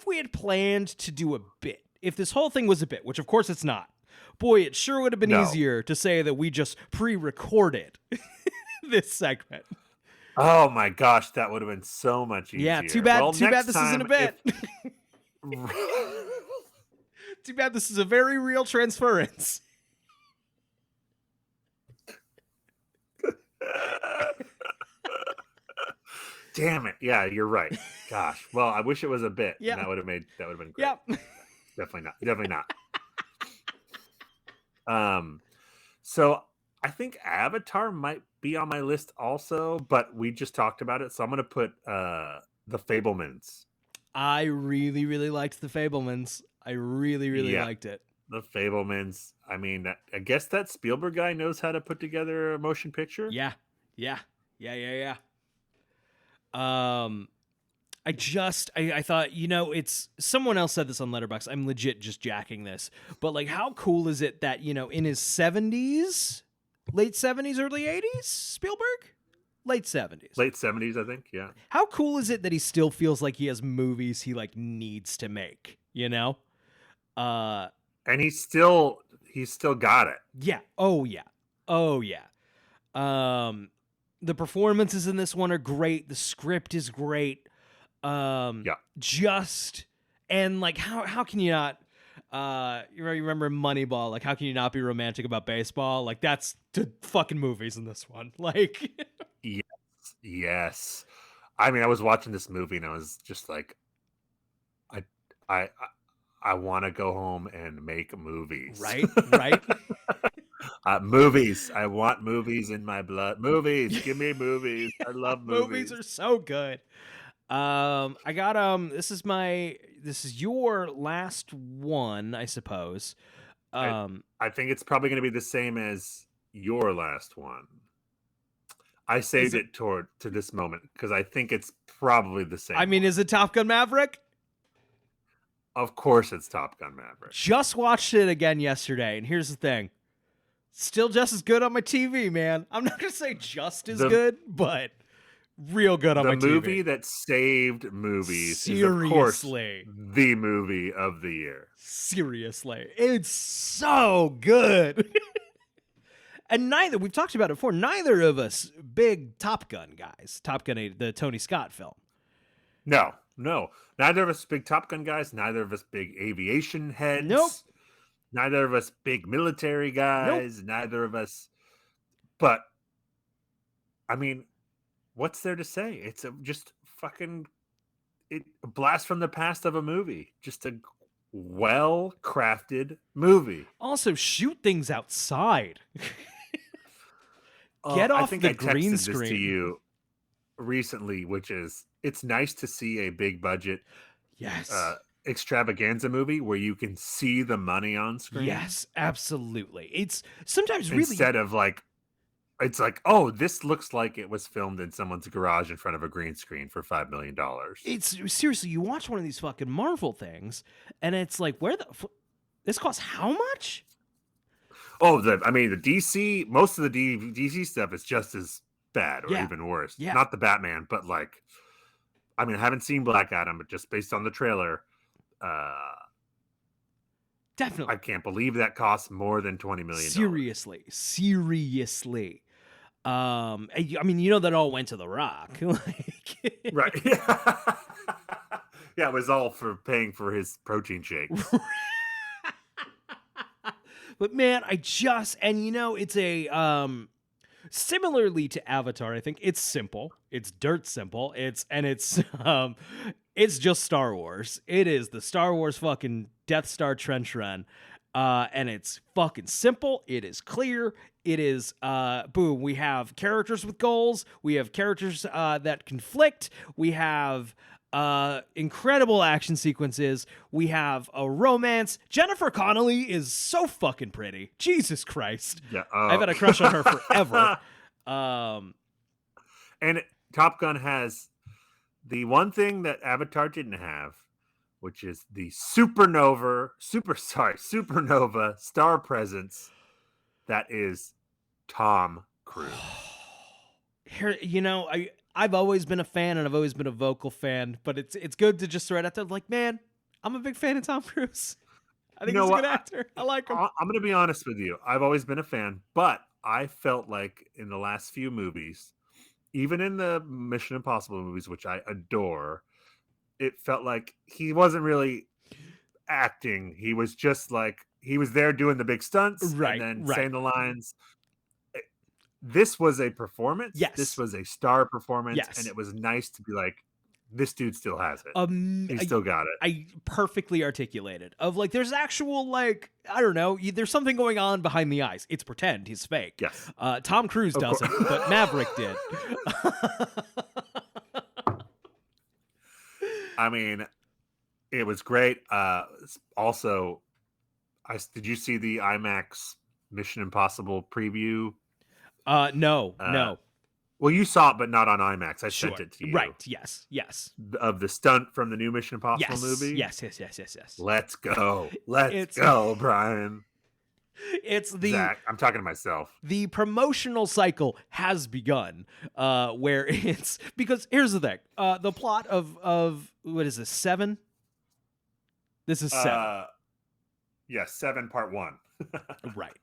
we had planned to do a bit, if this whole thing was a bit, which of course it's not, boy, it sure would have been easier to say that we just pre-recorded this segment. Oh my gosh, that would have been so much easier. Yeah, too bad this isn't a bit. Too bad this is a very real transference. Damn it. Yeah, you're right. Gosh. Well, I wish it was a bit. Yeah. And that would have been great. Yep. Definitely not. Definitely not. So I think Avatar might be on my list also, but we just talked about it. So I'm gonna put The Fablemans. I really, really liked The Fablemans. I really, really Yeah. liked it. The Fablemans. I mean, I guess that Spielberg guy knows how to put together a motion picture. Yeah. I thought, it's someone else said this on Letterboxd. I'm legit just jacking this. But like, how cool is it that, in his 70s, late 70s, early 80s, Spielberg? Late 70s. Late 70s, I think. Yeah. How cool is it that he still feels like he has movies he like needs to make, And he's still got it. Yeah. Oh yeah. The performances in this one are great. The script is great. Just and like how can you not you remember Moneyball, like how can you not be romantic about baseball? Like that's the fucking movies in this one. Like Yes. I mean, I was watching this movie and I was just like, I want to go home and make movies. Right. Movies. I want movies in my blood. Movies. Give me movies. I love movies. Movies are so good. I got this is your last one, I suppose. I think it's probably going to be the same as your last one. I saved it to this moment because I think it's probably the same. I mean, is it Top Gun Maverick? Of course it's Top Gun Maverick. Just watched it again yesterday, and here's the thing. Still just as good on my TV, man. I'm not going to say just as good, but real good on my TV. The movie that saved movies is, of course, the movie of the year. Seriously. It's so good. And we've talked about it before, neither of us big Top Gun guys. Top Gun, the Tony Scott film. No. Neither of us big Top Gun guys. Neither of us big aviation heads. Nope. Neither of us big military guys. Nope. Neither of us. But, I mean, what's there to say? It's just fucking a blast from the past of a movie. Just a well-crafted movie. Also, shoot things outside. Get off the green screen. This to you recently, which is it's nice to see a big budget extravaganza movie where you can see the money on screen. Yes, absolutely. It's sometimes instead of like it's like, oh, this looks like it was filmed in someone's garage in front of a green screen for $5 million. It's seriously, you watch one of these fucking Marvel things and it's like, this costs how much? Oh, the DC, most of the DC stuff is just as bad or even worse. Yeah. Not the Batman, but like, I mean, I haven't seen Black Adam, but just based on the trailer, definitely. I can't believe that costs more than $20 million. Seriously. I mean, that all went to The Rock. Right. Yeah, it was all for paying for his protein shakes. But man, it's a similarly to Avatar, I think it's simple. It's dirt simple. It's just Star Wars. It is the Star Wars fucking Death Star trench run. And it's fucking simple. It is clear. It is, boom, we have characters with goals. We have characters that conflict. We have incredible action sequences. We have a romance. Jennifer Connelly is so fucking pretty. Jesus Christ. Yeah, I've had a crush on her forever. And Top Gun has the one thing that Avatar didn't have, which is the supernova star presence that is Tom Cruise. Here, I've always been a fan and I've always been a vocal fan, but it's good to just throw it out there like, man, I'm a big fan of Tom Cruise. I think he's a good actor. I like him. I'm going to be honest with you. I've always been a fan, but I felt like in the last few movies, even in the Mission Impossible movies, which I adore, it felt like he wasn't really acting. He was just like, he was there doing the big stunts and then saying the lines. this was a performance. Yes. This was a star performance. Yes. And it was nice to be like, this dude still has it. He I still got it. I perfectly articulated of like, there's actual, like, I don't know, there's something going on behind the eyes. It's pretend, he's fake. Yes. Tom Cruise Of doesn't, course. but Maverick did. I mean, it was great. Also, did you see the IMAX Mission Impossible preview? No. Well, you saw it, but not on IMAX. I Sure. sent it to you. Right. Yes. Of the stunt from the new Mission Impossible movie. Yes. Let's go. Let's go, Brian. It's the Zach, I'm talking to myself. The promotional cycle has begun, where it's because here's the thing: the plot of what is this, 7? This is 7. Yes, 7 part 1. Right.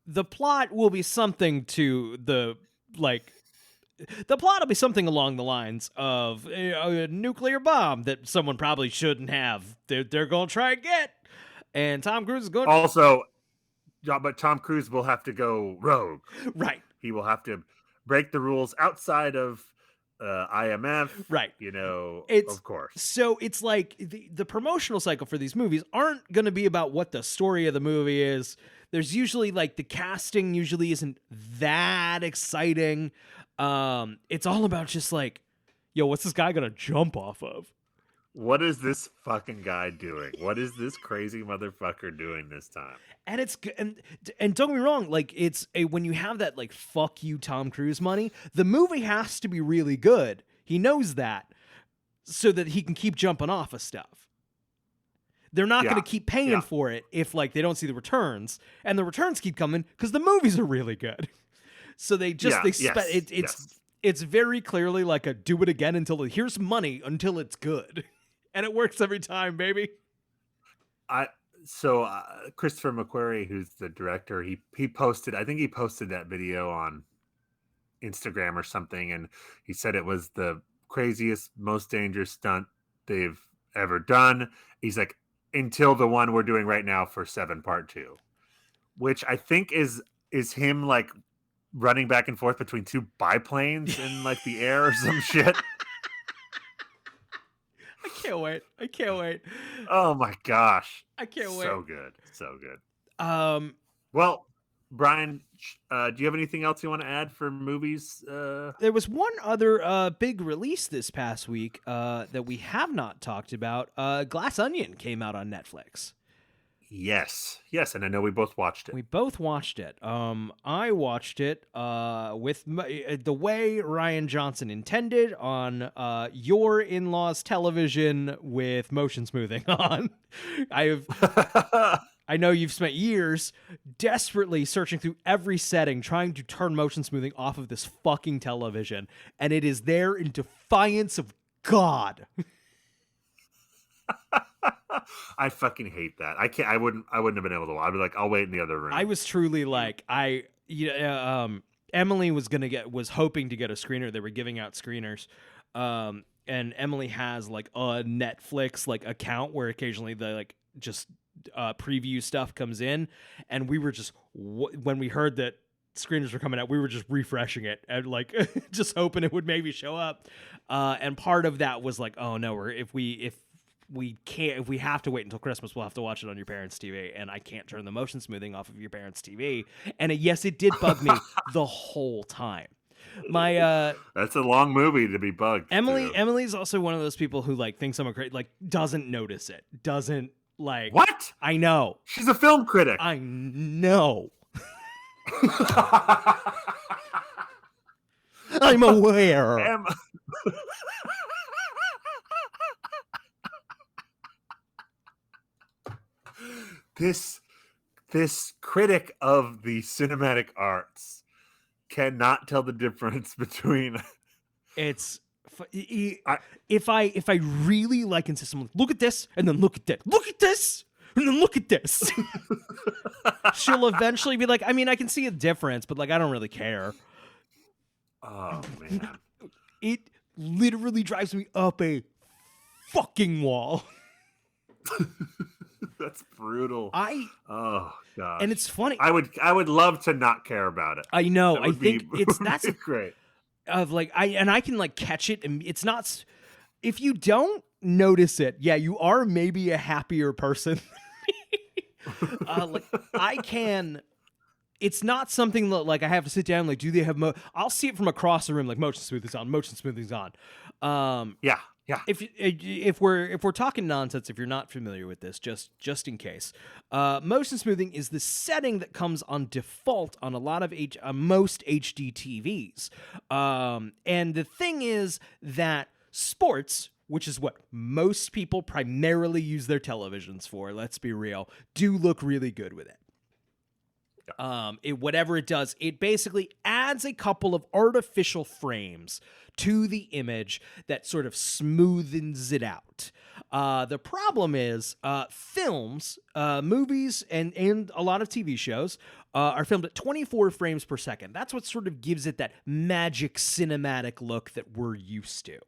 The plot will be something to the plot will be something along the lines of a nuclear bomb that someone probably shouldn't have. They're going to try and get, and Tom Cruise is going. Also, but Tom Cruise will have to go rogue. Right. He will have to break the rules outside of IMF. Right. Of course. So it's like the promotional cycle for these movies aren't going to be about what the story of the movie is. There's usually like the casting usually isn't that exciting. It's all about just like, yo, what's this guy going to jump off of? What is this fucking guy doing? What is this crazy motherfucker doing this time? And it's and don't get me wrong, like when you have that like fuck you Tom Cruise money, the movie has to be really good. He knows that, so that he can keep jumping off of stuff. They're not going to keep paying for it if like they don't see the returns, and the returns keep coming because the movies are really good. So they just it's very clearly like a do it again until here's money until it's good. And it works every time, baby. Christopher McQuarrie, who's the director, he posted that video on Instagram or something, and he said it was the craziest, most dangerous stunt they've ever done. He's like, until the one we're doing right now for 7 part 2, which I think is him like running back and forth between 2 biplanes in like the air or some shit. I can't wait. Oh my gosh. I can't wait. So good. Well, Brian, do you have anything else you want to add for movies? There was one other big release this past week that we have not talked about. Glass Onion came out on Netflix. Yes, and I know we both watched it. We both watched it. I watched it with the way Ryan Johnson intended on your in-laws' television with motion smoothing on. I know you've spent years desperately searching through every setting trying to turn motion smoothing off of this fucking television, and it is there in defiance of God. I fucking hate that. I can't. I wouldn't have been able to. I'd be like, I'll wait in the other room. I was truly like, Emily was hoping to get a screener. They were giving out screeners, and Emily has like a Netflix like account where occasionally the like just preview stuff comes in, and we were just when we heard that screeners were coming out, we were just refreshing it and like just hoping it would maybe show up. And part of that was like, oh no, if we have to wait until Christmas, we'll have to watch it on your parents' TV, and I can't turn the motion smoothing off of your parents' TV. And yes, it did bug me the whole time. That's a long movie to be bugged. Emily's also one of those people who like thinks I'm a great, like doesn't notice it, doesn't like what? I know. She's a film critic. I know. I'm aware. This critic of the cinematic arts cannot tell the difference between it's if I really like insist someone look at this and then look at that, look at this and then look at this. She'll eventually be like, I mean, I can see a difference, but like I don't really care. Oh man. It literally drives me up a fucking wall. That's brutal. Oh gosh. And it's funny. I would love to not care about it. I know. That I would think be, that's great. of like I can like catch it, and it's not. If you don't notice it, yeah, you are maybe a happier person. Like I can. It's not something that like I have to sit down. Like, do they have? I'll see it from across the room. Like motion smoothing's on. Motion smoothing's on. Yeah. If we're talking nonsense, if you're not familiar with this, just in case, motion smoothing is the setting that comes on default on a lot of most HD TVs. And the thing is that sports, which is what most people primarily use their televisions for, let's be real, do look really good with it. Whatever it does, it basically adds a couple of artificial frames to the image that sort of smoothens it out. The problem is films, movies, and a lot of TV shows are filmed at 24 frames per second. That's what sort of gives it that magic cinematic look that we're used to.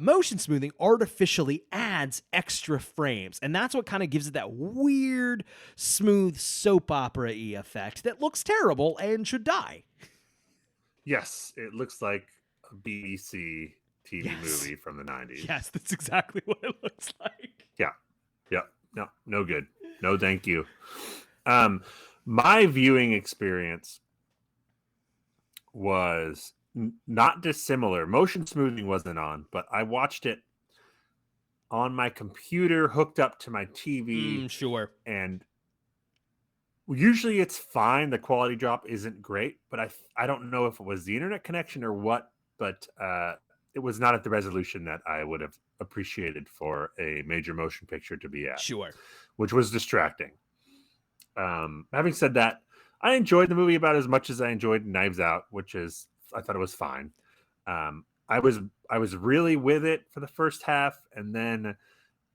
Motion smoothing artificially adds extra frames, and that's what kind of gives it that weird, smooth soap opera-y effect that looks terrible and should die. Yes, it looks like a BBC TV movie from the 90s. Yes, that's exactly what it looks like. Yeah. No good. No, thank you. My viewing experience was not dissimilar. Motion smoothing wasn't on, but I watched it on my computer hooked up to my TV. Sure. And usually it's fine. The quality drop isn't great, but I don't know if it was the internet connection or what, but it was not at the resolution that I would have appreciated for a major motion picture to be at. Sure. Which was distracting. Having said that, I enjoyed the movie about as much as I enjoyed Knives Out, I thought it was fine. I was really with it for the first half, and then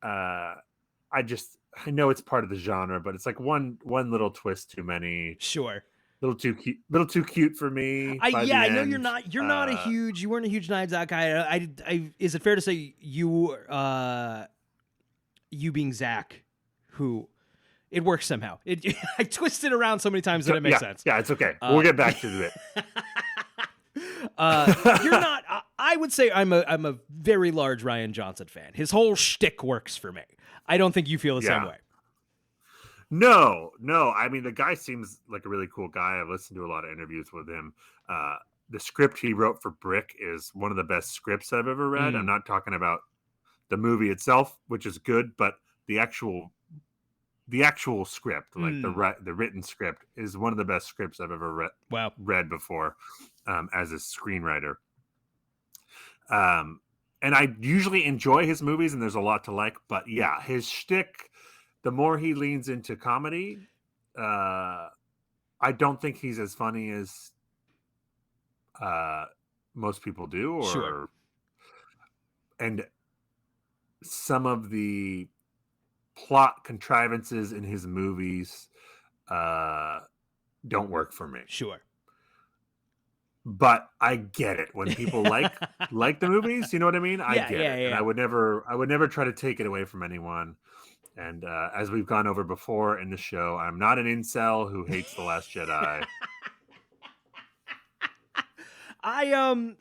I know it's part of the genre, but it's like one little twist too many. Sure. Little too cute for me. I know you're not you weren't a huge Knives Out guy. Is it fair to say you being Zach, who it works somehow. I twist it around so many times that it makes sense. Yeah, it's okay. We'll get back to it. You're not. I would say I'm a very large Rian Johnson fan. His whole shtick works for me. I don't think you feel the same way. No. I mean, the guy seems like a really cool guy. I've listened to a lot of interviews with him. The script he wrote for Brick is one of the best scripts I've ever read. I'm not talking about the movie itself, which is good, but the actual script, like the written script, is one of the best scripts I've ever read before as a screenwriter. And I usually enjoy his movies, and there's a lot to like. But yeah, his shtick, the more he leans into comedy, I don't think he's as funny as most people do. Sure. And some of the plot contrivances in his movies don't work for me. Sure. But I get it when people like the movies. You know what I mean? I get it. Yeah. And I would never try to take it away from anyone. And as we've gone over before in the show, I'm not an incel who hates The Last Jedi.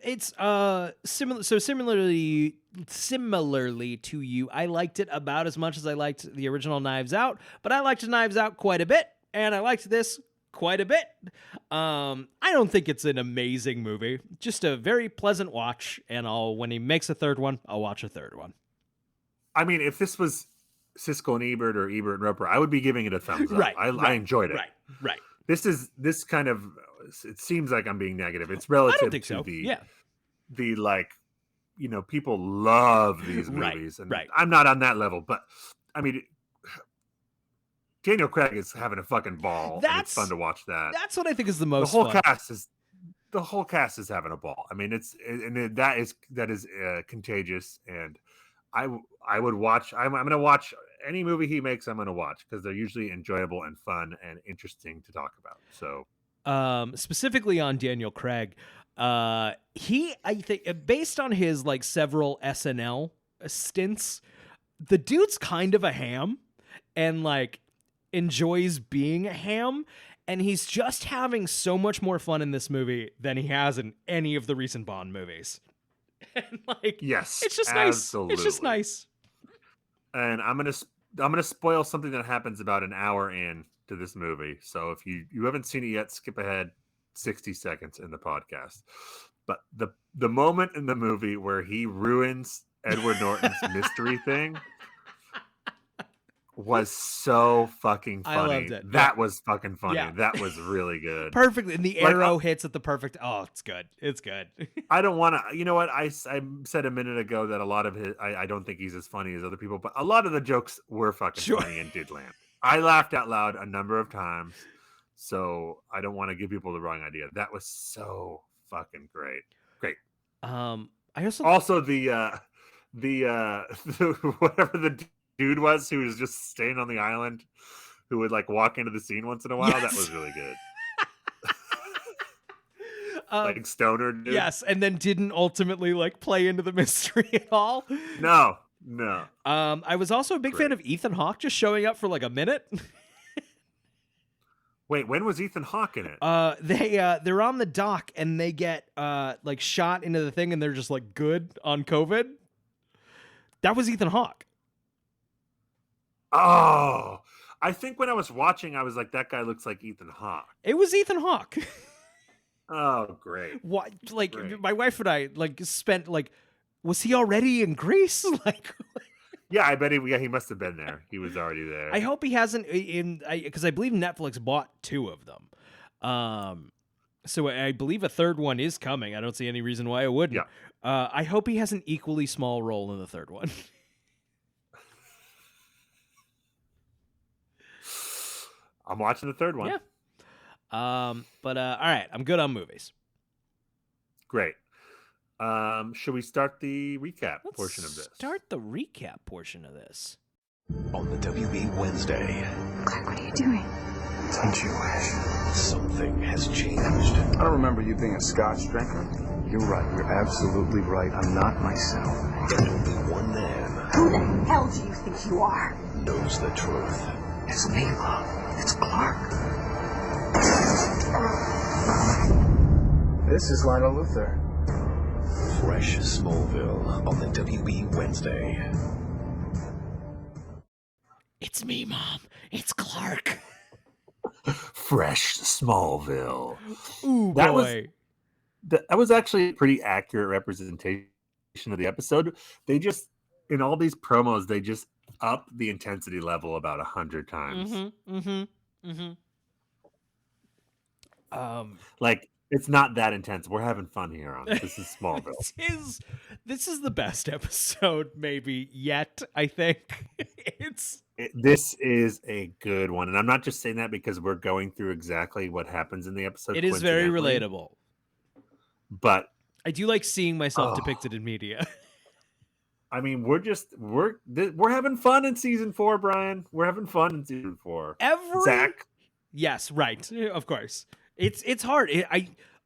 It's similarly to you, I liked it about as much as I liked the original Knives Out, but I liked Knives Out quite a bit, and I liked this quite a bit. I don't think it's an amazing movie, just a very pleasant watch, and when he makes a third one, I'll watch a third one. I mean, if this was Siskel and Ebert or Ebert and Roper, I would be giving it a thumbs up. I enjoyed it. Right. This kind of, it seems like I'm being negative. It's relative I don't think to so. the like, people love these movies, and I'm not on that level, but I mean, Daniel Craig is having a fucking ball. And it's fun to watch that. That's what I think is the most fun. The whole cast is having a ball. I mean, that is contagious, and I would watch. I'm going to watch any movie he makes. I'm going to watch because they're usually enjoyable and fun and interesting to talk about. So, specifically on Daniel Craig, I think based on his like several SNL stints, the dude's kind of a ham and like enjoys being a ham, and he's just having so much more fun in this movie than he has in any of the recent Bond movies. And like, Yes, it's just absolutely. nice. It's just nice. And I'm gonna spoil something that happens about an hour in to this movie. So if you haven't seen it yet, skip ahead 60 seconds in the podcast. But the moment in the movie where he ruins Edward Norton's mystery thing was so fucking funny. I loved it. That was fucking funny. Yeah. That was really good. Perfectly. And the arrow hits at the perfect. Oh, it's good. It's good. I don't want to. You know what? I said a minute ago that a lot of his. I don't think he's as funny as other people, but a lot of the jokes were fucking funny and did land. I laughed out loud a number of times, so I don't want to give people the wrong idea. That was so fucking great. Great. I also the whatever the dude was who was just staying on the island, who would like walk into the scene once in a while. Yes. That was really good. Like stoner dude. Yes, and then didn't ultimately like play into the mystery at all. No. I was also a big fan of Ethan Hawke just showing up for like a minute. Wait, when was Ethan Hawke in it? They're on the dock and they get like shot into the thing and they're just like good on COVID. That was Ethan Hawke. Oh, I think when I was watching, I was like, that guy looks like Ethan Hawke. It was Ethan Hawke. Oh, great. What? Like, great. My wife and I like spent like, was he already in Greece? Like, yeah, I bet he must have been there. He was already there. I hope he hasn't because I believe Netflix bought 2 of them. So I believe a third one is coming. I don't see any reason why it wouldn't. Yeah. I hope he has an equally small role in the third one. I'm watching the third one. Yeah. But all right, I'm good on movies. Great. Should we start the recap portion of this? Start the recap portion of this. On the WB Wednesday. Clark, what are you doing? Don't you wish? Something has changed. I don't remember you being a Scotch drinker. You're right. You're absolutely right. I'm not myself. And only one man. Who the hell do you think you are? Knows the truth. It's me, Mom. It's Clark. This is Lionel Luthor. Fresh Smallville on the WB Wednesday. It's me, Mom. It's Clark. Fresh Smallville. Ooh, that boy. That was actually a pretty accurate representation of the episode. They just, in all these promos, they just up the intensity level about 100 times. Like, it's not that intense. We're having fun here on This is Smallville. This is the best episode maybe yet, I think. This is a good one. And I'm not just saying that because we're going through exactly what happens in the episode. It is very relatable. But I do like seeing myself depicted in media. I mean, we're having fun in season 4, Brian. We're having fun in season 4. Zach. Yes, right. Of course. It's hard.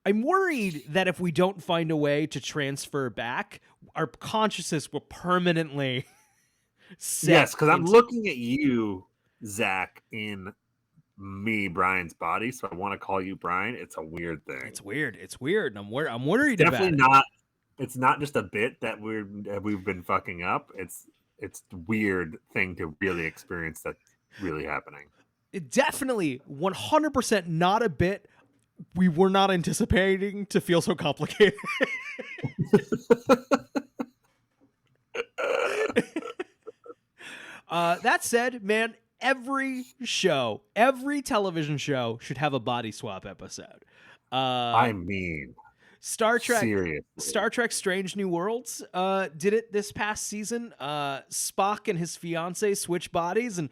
I'm worried that if we don't find a way to transfer back, our consciousness will permanently set. Yes, because I'm looking at you, Zach, in me, Brian's body. So I want to call you Brian. It's a weird thing. It's weird. And I'm worried about it. Definitely not. It's not just a bit that we've been fucking up. It's the weird thing to really experience that's really happening. It definitely 100% not a bit we were not anticipating to feel so complicated. That said, man, every television show should have a body swap episode. I mean, Star Trek, seriously. Star Trek Strange New Worlds did it this past season. Spock and his fiance switch bodies, and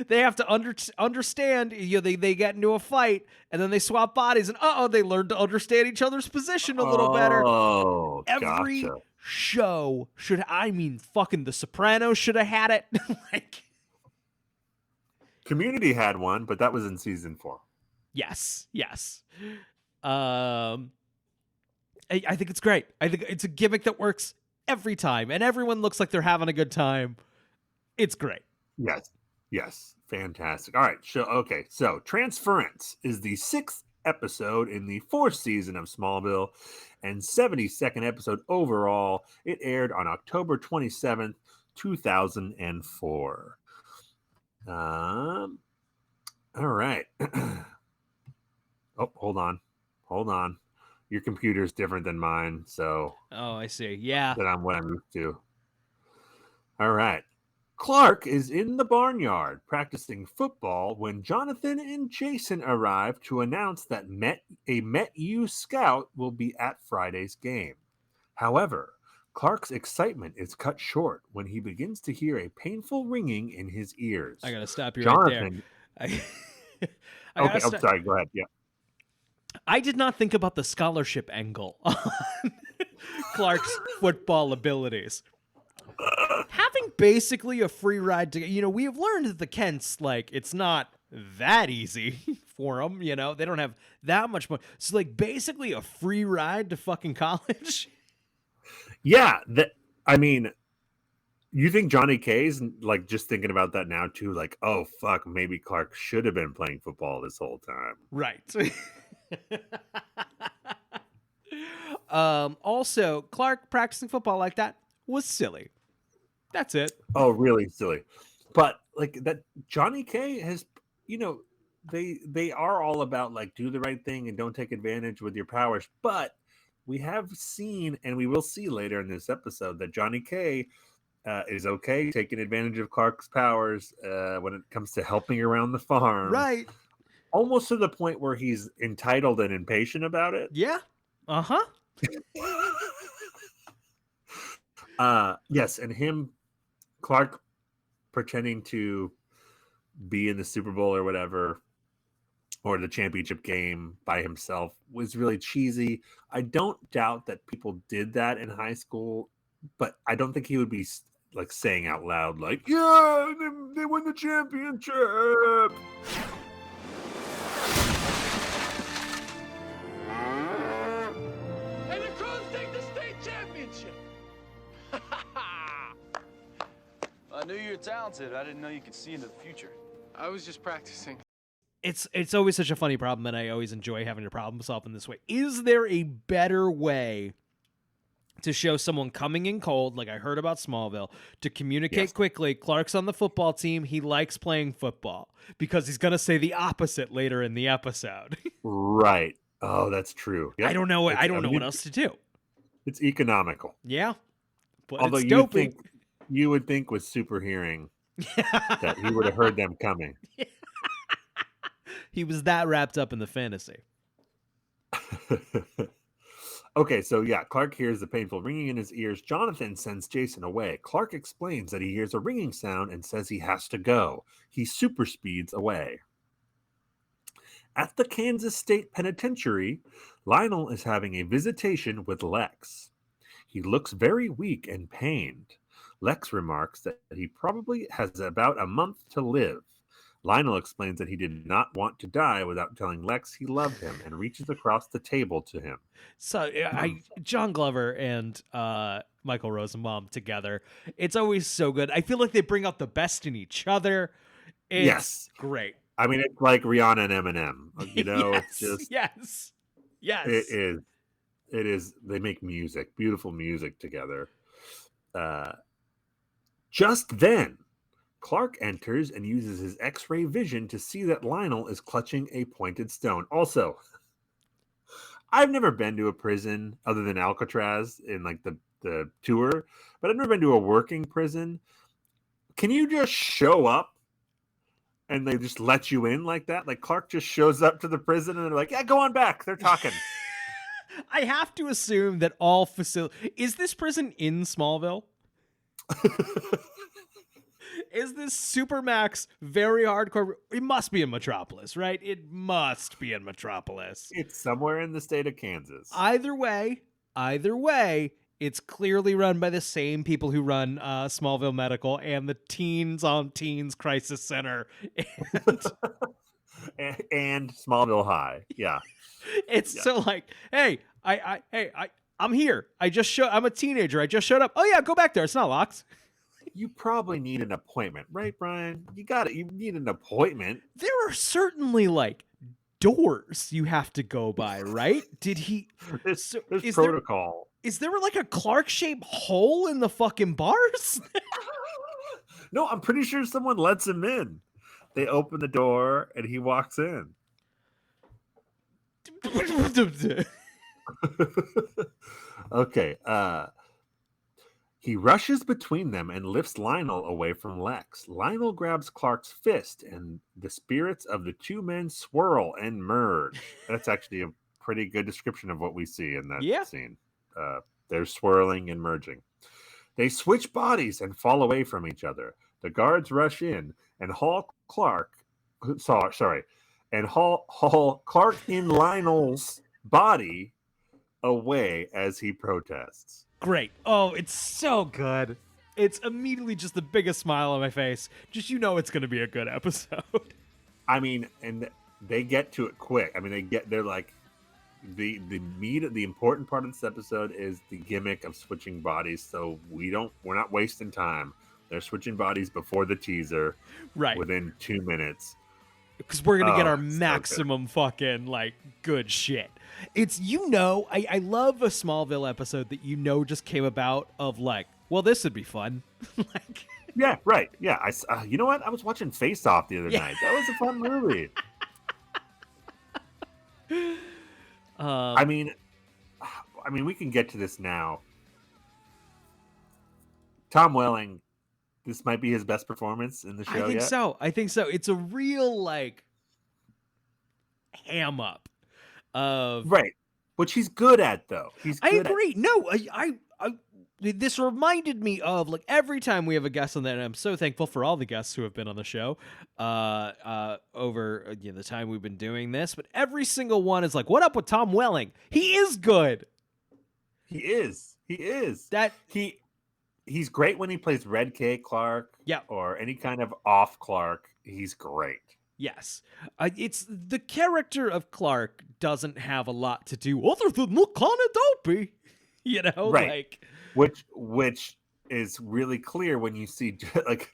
they have to understand. They get into a fight, and then they swap bodies, and they learn to understand each other's position a little better. Oh, every show should. I mean, fucking The Sopranos should have had it. Like, Community had one, but that was in season 4. Yes. I think it's great. I think it's a gimmick that works every time, and everyone looks like they're having a good time. It's great. Yes, fantastic. All right, so Transference is the 6th episode in the 4th season of Smallville and 72nd episode overall. It aired on October 27th, 2004. All right. Oh, hold on. Your computer's different than mine, so Oh, I see. Yeah. that I'm what I'm used to. All right. Clark is in the barnyard practicing football when Jonathan and Jason arrive to announce that a Met U scout will be at Friday's game. However, Clark's excitement is cut short when he begins to hear a painful ringing in his ears. I gotta stop you Jonathan, right there. I'm sorry. Go ahead. Yeah. I did not think about the scholarship angle on Clark's football abilities. Having basically a free ride to, we have learned that the Kents, like, it's not that easy for them, they don't have that much money. So, like, basically a free ride to fucking college. Yeah. You think Johnny K's like just thinking about that now too? Like, oh fuck, maybe Clark should have been playing football this whole time. Right. Also, Clark practicing football like that was silly. That's it. Oh, really silly. But like that Johnny K has, they are all about like do the right thing and don't take advantage with your powers. But we have seen, and we will see later in this episode, that Johnny K is okay taking advantage of Clark's powers when it comes to helping around the farm. Right. Almost to the point where he's entitled and impatient about it. Yeah. Uh-huh. Yes, and Clark pretending to be in the Super Bowl or whatever, or the championship game by himself was really cheesy. I don't doubt that people did that in high school, but I don't think he would be like saying out loud, like, yeah, they won the championship. And the Crows take the state championship. I knew you were talented. I didn't know you could see into the future. I was just practicing. It's always such a funny problem, and I always enjoy having to problem solve in this way. Is there a better way to show someone coming in cold, like I heard about Smallville, to communicate quickly? Clark's on the football team. He likes playing football because he's going to say the opposite later in the episode. Right. Oh, that's true. Yep. I don't know what else to do. It's economical. Yeah. But Although it's dopey. you would think with super hearing that he would have heard them coming. He was that wrapped up in the fantasy. Okay, so yeah, Clark hears the painful ringing in his ears. Jonathan sends Jason away. Clark explains that he hears a ringing sound and says he has to go. He super speeds away. At the Kansas State Penitentiary, Lionel is having a visitation with Lex. He looks very weak and pained. Lex remarks that he probably has about a month to live. Lionel explains that he did not want to die without telling Lex he loved him and reaches across the table to him. So John Glover and Michael Rosenbaum together, it's always so good. I feel like they bring out the best in each other. It's great. I mean, it's like Rihanna and Eminem. Yes, it's just yes. It is. They make music, beautiful music together. Just then, Clark enters and uses his X-ray vision to see that Lionel is clutching a pointed stone. Also, I've never been to a prison other than Alcatraz in like the tour, but I've never been to a working prison. Can you just show up and they just let you in like that? Like Clark just shows up to the prison and they're like, yeah, go on back. They're talking. I have to assume that all is this prison in Smallville? Is this Supermax very hardcore? It must be in Metropolis, right? It must be in Metropolis. It's somewhere in the state of Kansas. Either way, it's clearly run by the same people who run Smallville Medical and the Teens on Teens Crisis Center. And Smallville High. Yeah. It's so like, hey, I I'm here. I'm a teenager. I just showed up. Oh yeah, go back there. It's not locked. You probably need an appointment, right, Brian? You need an appointment. There are certainly like doors you have to go by, right? Did he? There's is protocol. Is there like a Clark-shaped hole in the fucking bars? No, I'm pretty sure someone lets him in. They open the door and he walks in. Okay. He rushes between them and lifts Lionel away from Lex. Lionel grabs Clark's fist, and the spirits of the two men swirl and merge. That's actually a pretty good description of what we see in that scene. They're swirling and merging. They switch bodies and fall away from each other. The guards rush in and haul Clark in Lionel's body away as he protests. Great. Oh, it's so good. It's immediately just the biggest smile on my face. Just it's going to be a good episode. I mean, and they get to it quick. I mean, they're like the important part of this episode is the gimmick of switching bodies. So we're not wasting time. They're switching bodies before the teaser, right? Within 2 minutes, because we're gonna get our maximum fucking like good shit. It's I love a Smallville episode that just came about of like, well, this would be fun. Like, yeah, right, yeah. You know what? I was watching Face Off the other night. That was a fun movie. I mean, we can get to this now. Tom Welling, this might be his best performance in the show. I think so. It's a real like ham up of right, which he's good at though. I agree. No, I this reminded me of like every time we have a guest on that, and I'm so thankful for all the guests who have been on the show over the time we've been doing this. But every single one is like, "What up with Tom Welling? He is good. He is. He's great when he plays Red K Clark, or any kind of off Clark. He's great. Yes, it's the character of Clark doesn't have a lot to do other than look kind of dopey, right? Like which is really clear when you see like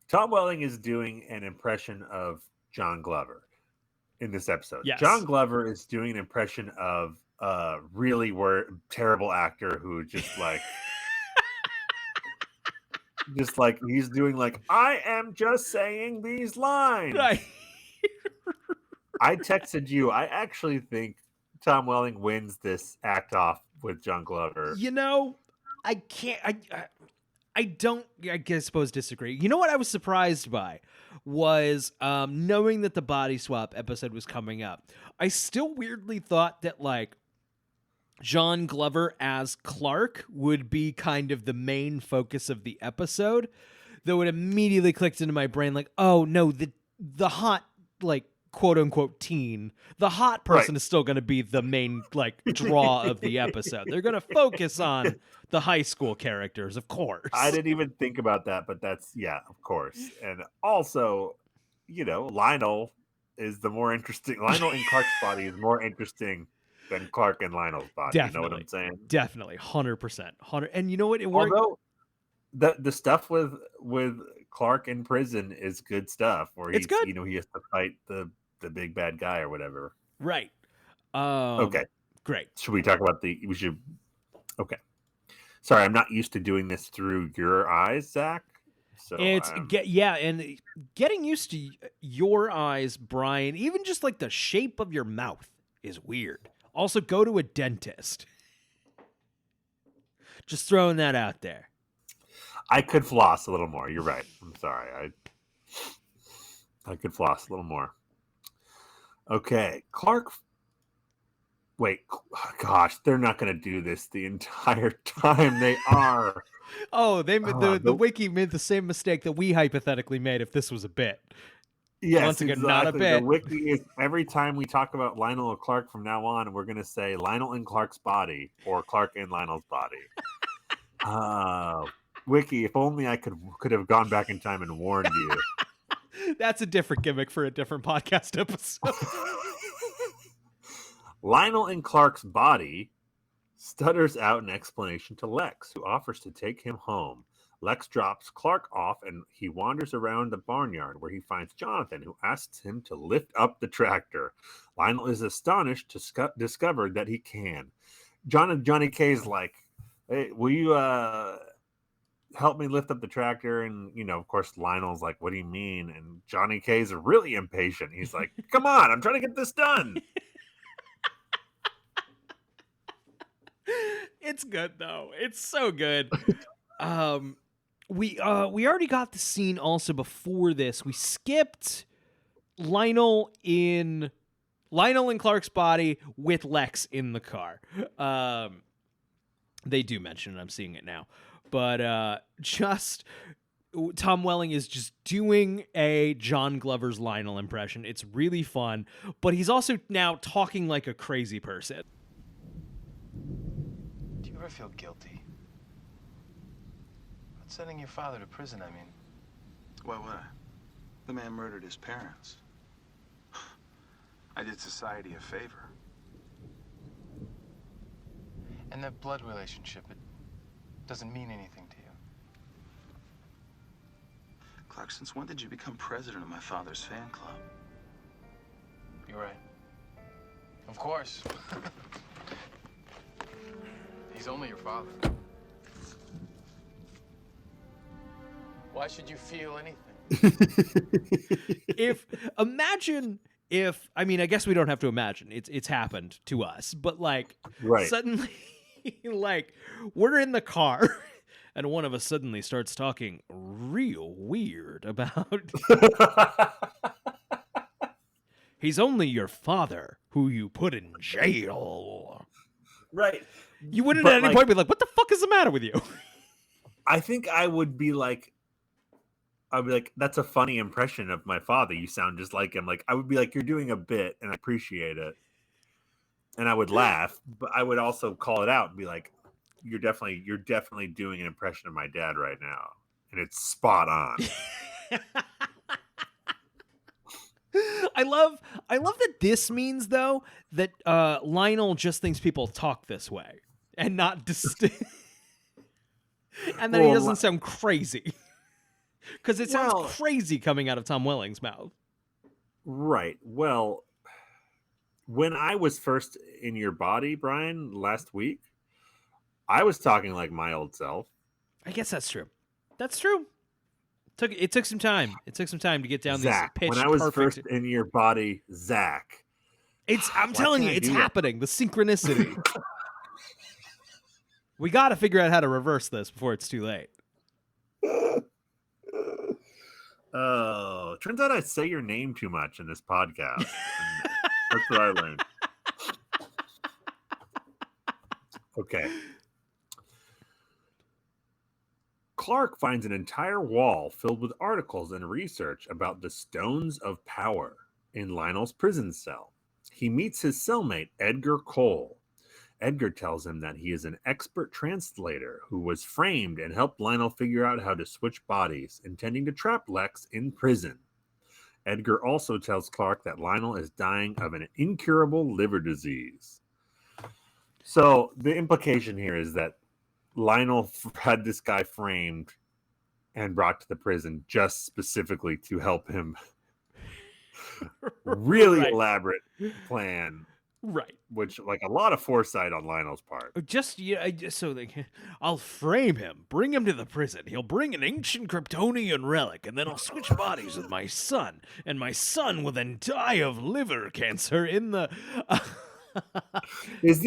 Tom Welling is doing an impression of John Glover in this episode. Yes. John Glover is doing an impression of really terrible actor who just like he's doing like, I am just saying these lines. Right. I texted you. I actually think Tom Welling wins this act off with John Glover. I can't. I don't. I suppose disagree. You know what I was surprised by was knowing that the body swap episode was coming up. I still weirdly thought that like John Glover as Clark would be kind of the main focus of the episode, though it immediately clicked into my brain like, oh no, the hot like quote unquote teen, the hot person is still going to be the main like draw of the episode. They're going to focus on the high school characters, of course. I didn't even think about that, but that's of course. And also, Lionel is the more interesting. Lionel in Clark's body is more interesting than Clark and Lionel's body. Definitely. You know what I'm saying? Definitely, 100%, 100. And you know what? It worked. Although the stuff with Clark in prison is good stuff. Where he's good. He has to fight the big bad guy or whatever. Right. Okay. Great. Should we talk about Okay. Sorry, I'm not used to doing this through your eyes, Zach. So and getting used to your eyes, Brian, even just like the shape of your mouth is weird. Also, go to a dentist. Just throwing that out there. I could floss a little more. You're right. I'm sorry. I could floss a little more. Okay, Clark. Wait, gosh, they're not going to do this the entire time. They are. Oh, the wiki made the same mistake that we hypothetically made if this was a bit. Yes, once again, exactly. not a bit. The wiki is every time we talk about Lionel or Clark from now on, we're going to say Lionel in Clark's body or Clark in Lionel's body. Wiki, if only I could have gone back in time and warned you. That's a different gimmick for a different podcast episode. Lionel and Clark's body stutters out an explanation to Lex, who offers to take him home. Lex drops Clark off and he wanders around the barnyard where he finds Jonathan, who asks him to lift up the tractor. Lionel is astonished to discover that he can. Johnny K's like, hey, will you help me lift up the tractor? And, of course, Lionel's like, what do you mean? And Johnny K's really impatient. He's like, come on, I'm trying to get this done. It's good, though. It's so good. We already got the scene also before this. We skipped Lionel in Clark's body with Lex in the car. They do mention it. I'm seeing it now. But just Tom Welling is just doing a John Glover's Lionel impression. It's really fun. But he's also now talking like a crazy person. Do you ever feel guilty? About sending your father to prison, I mean. Why would I? The man murdered his parents. I did society a favor. And that blood relationship, it doesn't mean anything to you. Clark, since when did you become president of my father's fan club? You're right. Of course. He's only your father. Why should you feel anything? I guess we don't have to imagine. It's happened to us, but Right. Suddenly, we're in the car, and one of us suddenly starts talking real weird about. He's only your father, who you put in jail. Right. You wouldn't at any point be like, "What the fuck is the matter with you?" I think I would be like, that's a funny impression of my father. You sound just like him. I would be like, you're doing a bit, and I appreciate it. And I would laugh, but I would also call it out and be like, you're definitely doing an impression of my dad right now. And it's spot on. I love that this means, though, that Lionel just thinks people talk this way and not distinct. And then he doesn't sound crazy. Because it sounds crazy coming out of Tom Welling's mouth. Right. Well, when I was first in your body, Brian, last week, I was talking like my old self. I guess that's true. That's true. It took some time. It took some time to get down Zach, these pitch. When I was perfect... first in your body, Zach. I'm telling you, it's happening. The synchronicity. We got to figure out how to reverse this before it's too late. Oh, turns out I say your name too much in this podcast. That's what I learned. Okay. Clark finds an entire wall filled with articles and research about the Stones of Power in Lionel's prison cell. He meets his cellmate, Edgar Cole. Edgar tells him that he is an expert translator who was framed and helped Lionel figure out how to switch bodies, intending to trap Lex in prison. Edgar also tells Clark that Lionel is dying of an incurable liver disease. So the implication here is that Lionel had this guy framed and brought to the prison just specifically to help him. Really elaborate plan. Right. Which, a lot of foresight on Lionel's part. I'll frame him, bring him to the prison. He'll bring an ancient Kryptonian relic, and then I'll switch bodies with my son. And my son will then die of liver cancer in the... Is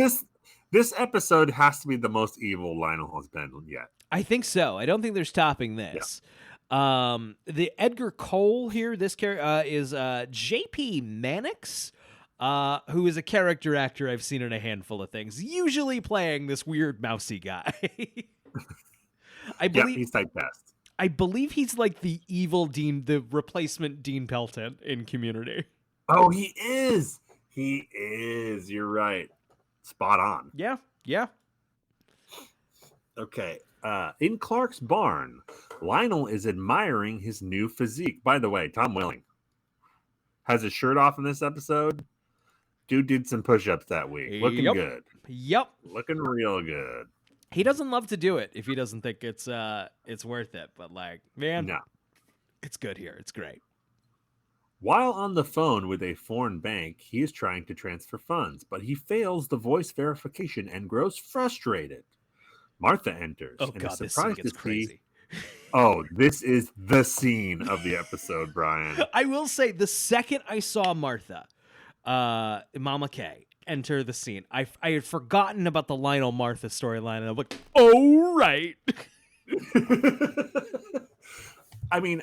this episode has to be the most evil Lionel has been yet. I think so. I don't think there's topping this. Yeah. The Edgar Cole here, this character is J.P. Mannix, who is a character actor I've seen in a handful of things, usually playing this weird mousy guy. I believe he's typecast. I believe he's like the evil Dean, the replacement Dean Pelton in Community. Oh, he is. He is. You're right. Spot on. Yeah. Okay. In Clark's barn, Lionel is admiring his new physique. By the way, Tom Welling has his shirt off in this episode. Dude did some push-ups that week. Looking Yep. good. Yep. Looking real good. He doesn't love to do it if he doesn't think it's worth it. But like, man, No. it's good here. It's great. While on the phone with a foreign bank, he is trying to transfer funds, but he fails the voice verification and grows frustrated. Martha enters Oh and god, is this scene surprised gets to crazy. see. Oh, this is the scene of the episode, Brian. I will say, the second I saw Martha, Mama K, enter the scene, I had forgotten about the Lionel Martha storyline, and I'm like, oh right. I mean,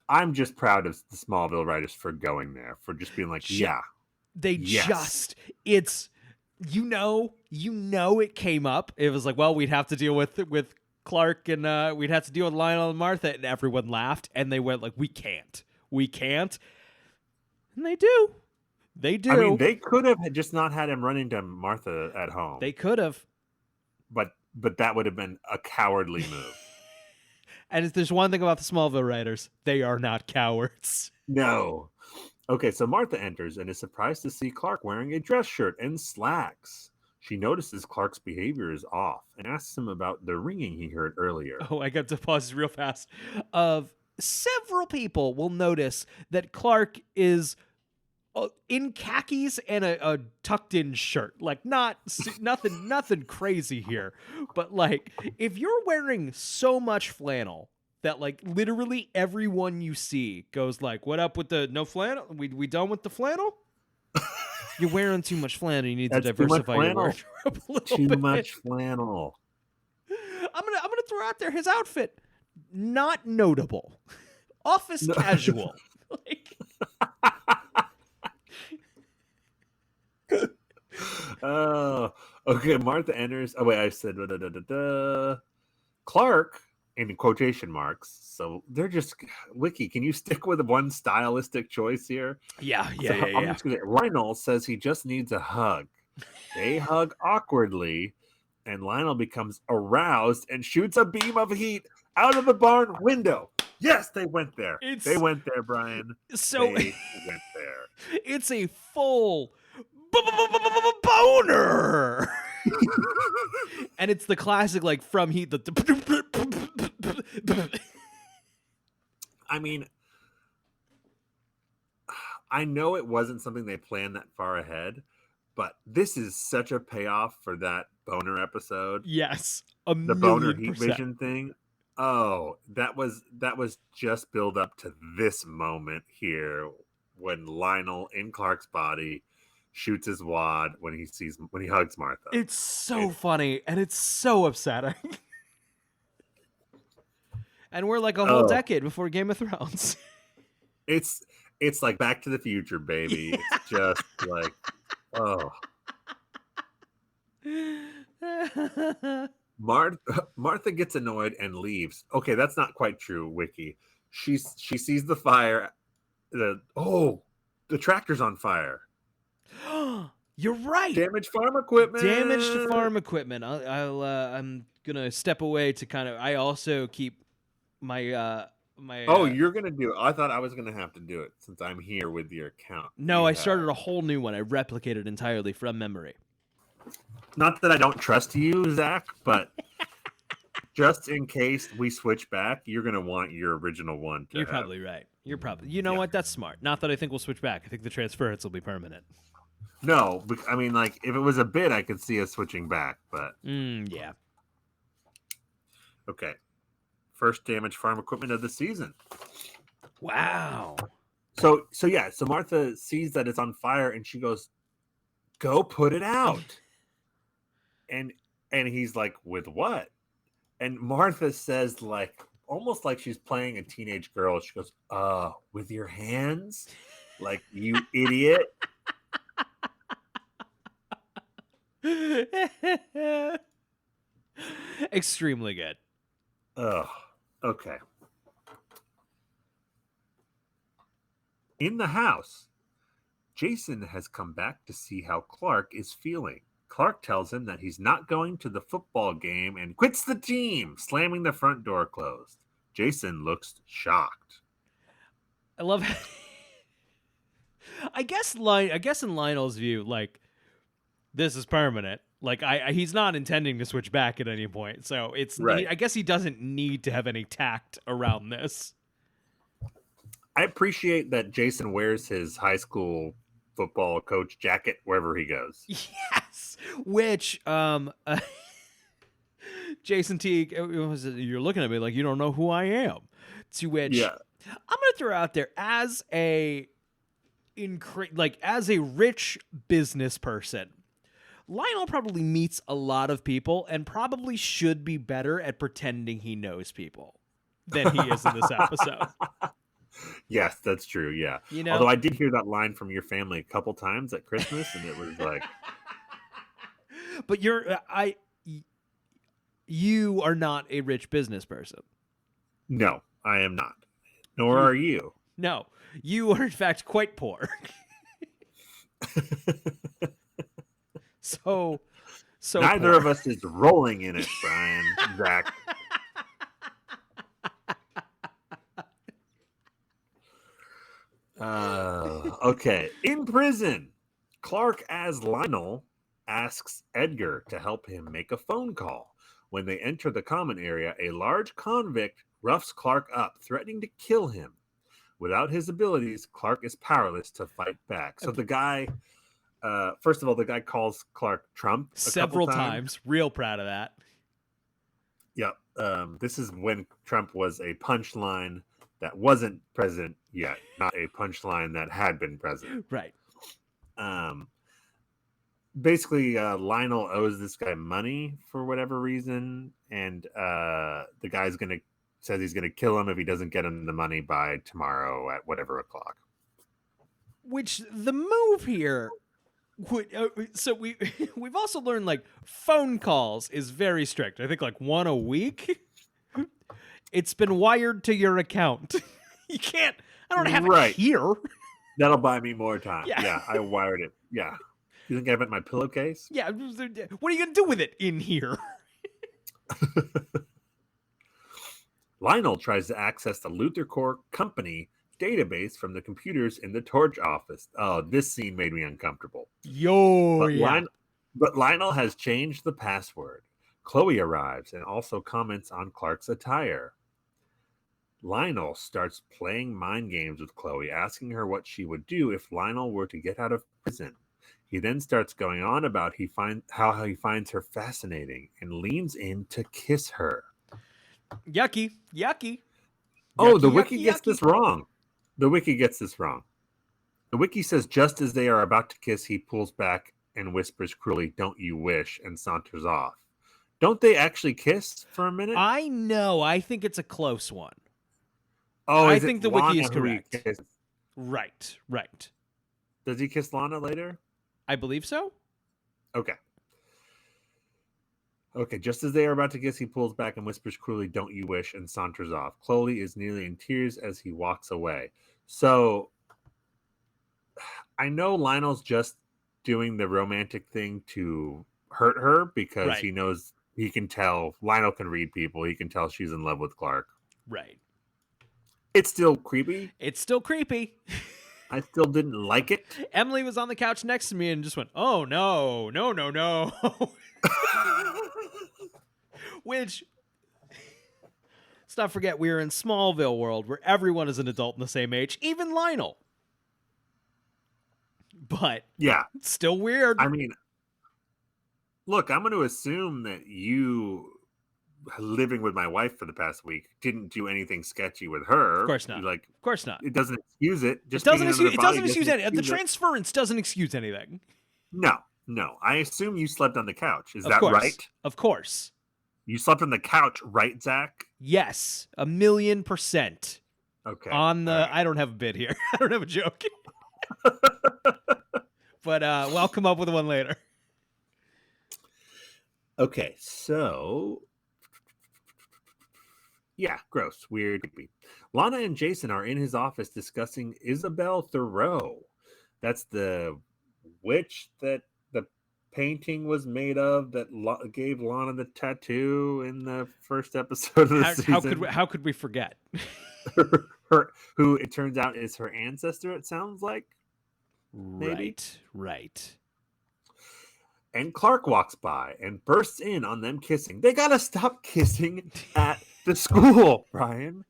I'm just proud of the Smallville writers for going there, for just being like, yeah. They Yes. just, it's, you know, it came up. It was like, well, we'd have to deal with Clark, and we'd have to deal with Lionel and Martha, and everyone laughed, and they went like, we can't, and they do. I mean, they could have just not had him run into Martha at home. They could have. But that would have been a cowardly move. And if there's one thing about the Smallville writers, they are not cowards. No. Okay, so Martha enters and is surprised to see Clark wearing a dress shirt and slacks. She notices Clark's behavior is off and asks him about the ringing he heard earlier. Oh, I got to pause real fast. Several people will notice that Clark is in khakis and a tucked-in shirt. Like, nothing crazy here. But like, if you're wearing so much flannel that like literally everyone you see goes like, "What up with the no flannel? We done with the flannel?" You're wearing too much flannel. You need to diversify your wardrobe a little Too bit. much flannel. I'm gonna throw out there his outfit. Not notable. Office casual. Like, Oh, okay. Martha enters. Oh wait, I said Clark in quotation marks. So they're just Wiki. Can you stick with one stylistic choice here? yeah. I'm just gonna. Lionel says he just needs a hug. They hug awkwardly, and Lionel becomes aroused and shoots a beam of heat out of the barn window. Yes, they went there. They went there, Brian. So they went there. it's a full boner. And it's the classic, like, from Heat. I mean, I know it wasn't something they planned that far ahead, but this is such a payoff for that boner episode. Yes, the boner heat vision thing. Oh, that was just build up to this moment here when Lionel in Clark's body shoots his wad when he hugs Martha. It's so funny and it's so upsetting. And we're like a whole decade before Game of Thrones. It's like Back to the Future, baby. Yeah. It's just like, oh. Martha gets annoyed and leaves. Okay, that's not quite true, Wiki. She sees the fire. The tractor's on fire. You're right. Damaged farm equipment. Damaged farm equipment. I'm gonna step away to kind of. I also keep my my. You're gonna do it. I thought I was gonna have to do it since I'm here with your account. No, I started a whole new one. I replicated entirely from memory. Not that I don't trust you, Zach, but just in case we switch back, you're going to want your original one. You're probably right. You know what? That's smart. Not that I think we'll switch back. I think the transference will be permanent. No, I mean, like, if it was a bit, I could see us switching back, but. Yeah. Okay. First damaged farm equipment of the season. Wow. So Martha sees that it's on fire and she goes, "Go put it out." And he's like, "With what?" And Martha says, like, almost like she's playing a teenage girl. She goes, "With your hands? Like, you idiot." Extremely good. Oh, okay. In the house, Jason has come back to see how Clark is feeling. Clark tells him that he's not going to the football game and quits the team, slamming the front door closed. Jason looks shocked. I love I guess in Lionel's view, like, this is permanent. Like, he's not intending to switch back at any point. So Right. I guess he doesn't need to have any tact around this. I appreciate that Jason wears his high school football coach jacket wherever he goes. Yes, which Jason Teague, you're looking at me like you don't know who I am. To which I'm gonna throw out there as a rich business person, Lionel probably meets a lot of people and probably should be better at pretending he knows people than he is in this episode. Yes, that's true. Yeah. You know? Although I did hear that line from your family a couple times at Christmas, and it was like, but you are not a rich business person. no, I am not. Nor are you. No, you are in fact quite poor. So neither poor. of us is rolling in it, Brian. Zach. Okay. In prison, Clark as Lionel asks Edgar to help him make a phone call. When they enter the common area, a large convict roughs Clark up, threatening to kill him. Without his abilities, Clark is powerless to fight back. So the guy, first of all, the guy calls Clark Trump several times. Real proud of that. Yep. This is when Trump was a punchline that wasn't president yet, not a punchline that had been president. Right. Basically, Lionel owes this guy money for whatever reason, and the guy's says he's gonna kill him if he doesn't get him the money by tomorrow at whatever o'clock. Which the move here would so we've also learned like phone calls is very strict. I think like one a week. It's been wired to your account. You can't. I don't have it here. That'll buy me more time. Yeah. Yeah, I wired it. Yeah. You think I have it in my pillowcase? Yeah. What are you gonna do with it in here? Lionel tries to access the Luthor Core company database from the computers in the Torch office. Oh, this scene made me uncomfortable. But Lionel has changed the password. Chloe arrives and also comments on Clark's attire. Lionel starts playing mind games with Chloe, asking her what she would do if Lionel were to get out of prison. He then starts going on about how he finds her fascinating and leans in to kiss her. Yucky. Oh, the wiki gets this wrong. The wiki says just as they are about to kiss, he pulls back and whispers cruelly, "Don't you wish," and saunters off. Don't they actually kiss for a minute? I know. I think it's a close one. Oh, I think the wiki is correct. Right. Does he kiss Lana later? I believe so. Okay, just as they are about to kiss, he pulls back and whispers cruelly, "Don't you wish," and saunters off. Chloe is nearly in tears as he walks away. So, I know Lionel's just doing the romantic thing to hurt her because he knows he can tell. Lionel can read people. He can tell she's in love with Clark. Right. It's still creepy. I still didn't like it. Emily was on the couch next to me and just went, "Oh, no. Which, let's not forget, we are in Smallville world where everyone is an adult in the same age, even Lionel. But yeah, it's still weird. I mean, look, I'm going to assume that you, living with my wife for the past week, didn't do anything sketchy with her. Of course not. Like, of course not. It doesn't excuse it. It doesn't excuse anything. The transference doesn't excuse anything. No. I assume you slept on the couch. Is that right? Of course. You slept on the couch, right, Zach? Yes, 1,000,000%. Okay. On the, right. I don't have a bit here. I don't have a joke. But we'll come up with one later. Okay, so yeah, gross, weird, creepy. Lana and Jason are in his office discussing Isabel Thoreau. That's the witch that the painting was made of that gave Lana the tattoo in the first episode of the season. How could we forget? Who it turns out is her ancestor, it sounds like. maybe? Right. And Clark walks by and bursts in on them kissing. They gotta stop kissing at the school, Brian.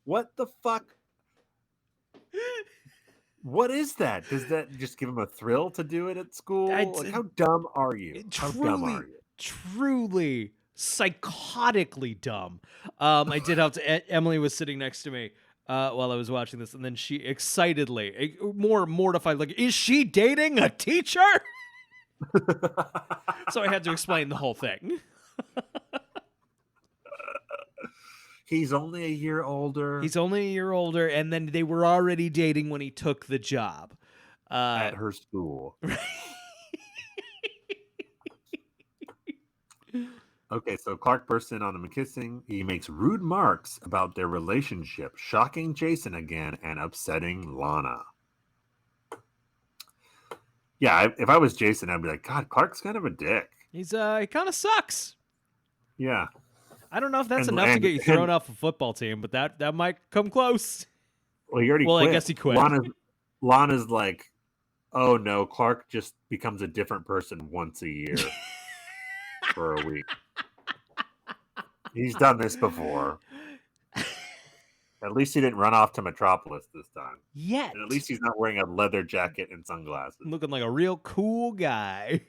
What the fuck? What is that? Does that just give him a thrill to do it at school? Like, how dumb are you? How dumb are you? Truly psychotically dumb. I did have to. Emily was sitting next to me while I was watching this, and then she excitedly, more mortified, like, "Is she dating a teacher?" So I had to explain the whole thing. He's only a year older. He's only a year older, and then they were already dating when he took the job at her school. Okay, so Clark bursts in on him kissing. He makes rude remarks about their relationship, shocking Jason again and upsetting Lana. Yeah, if I was Jason, I'd be like, God, Clark's kind of a dick. He kind of sucks. Yeah. I don't know if that's enough to get you thrown off a football team, but that might come close. Well, he already quit. I guess he quit. Lana's like, oh no, Clark just becomes a different person once a year for a week. He's done this before. At least he didn't run off to Metropolis this time. Yet. And at least he's not wearing a leather jacket and sunglasses. Looking like a real cool guy.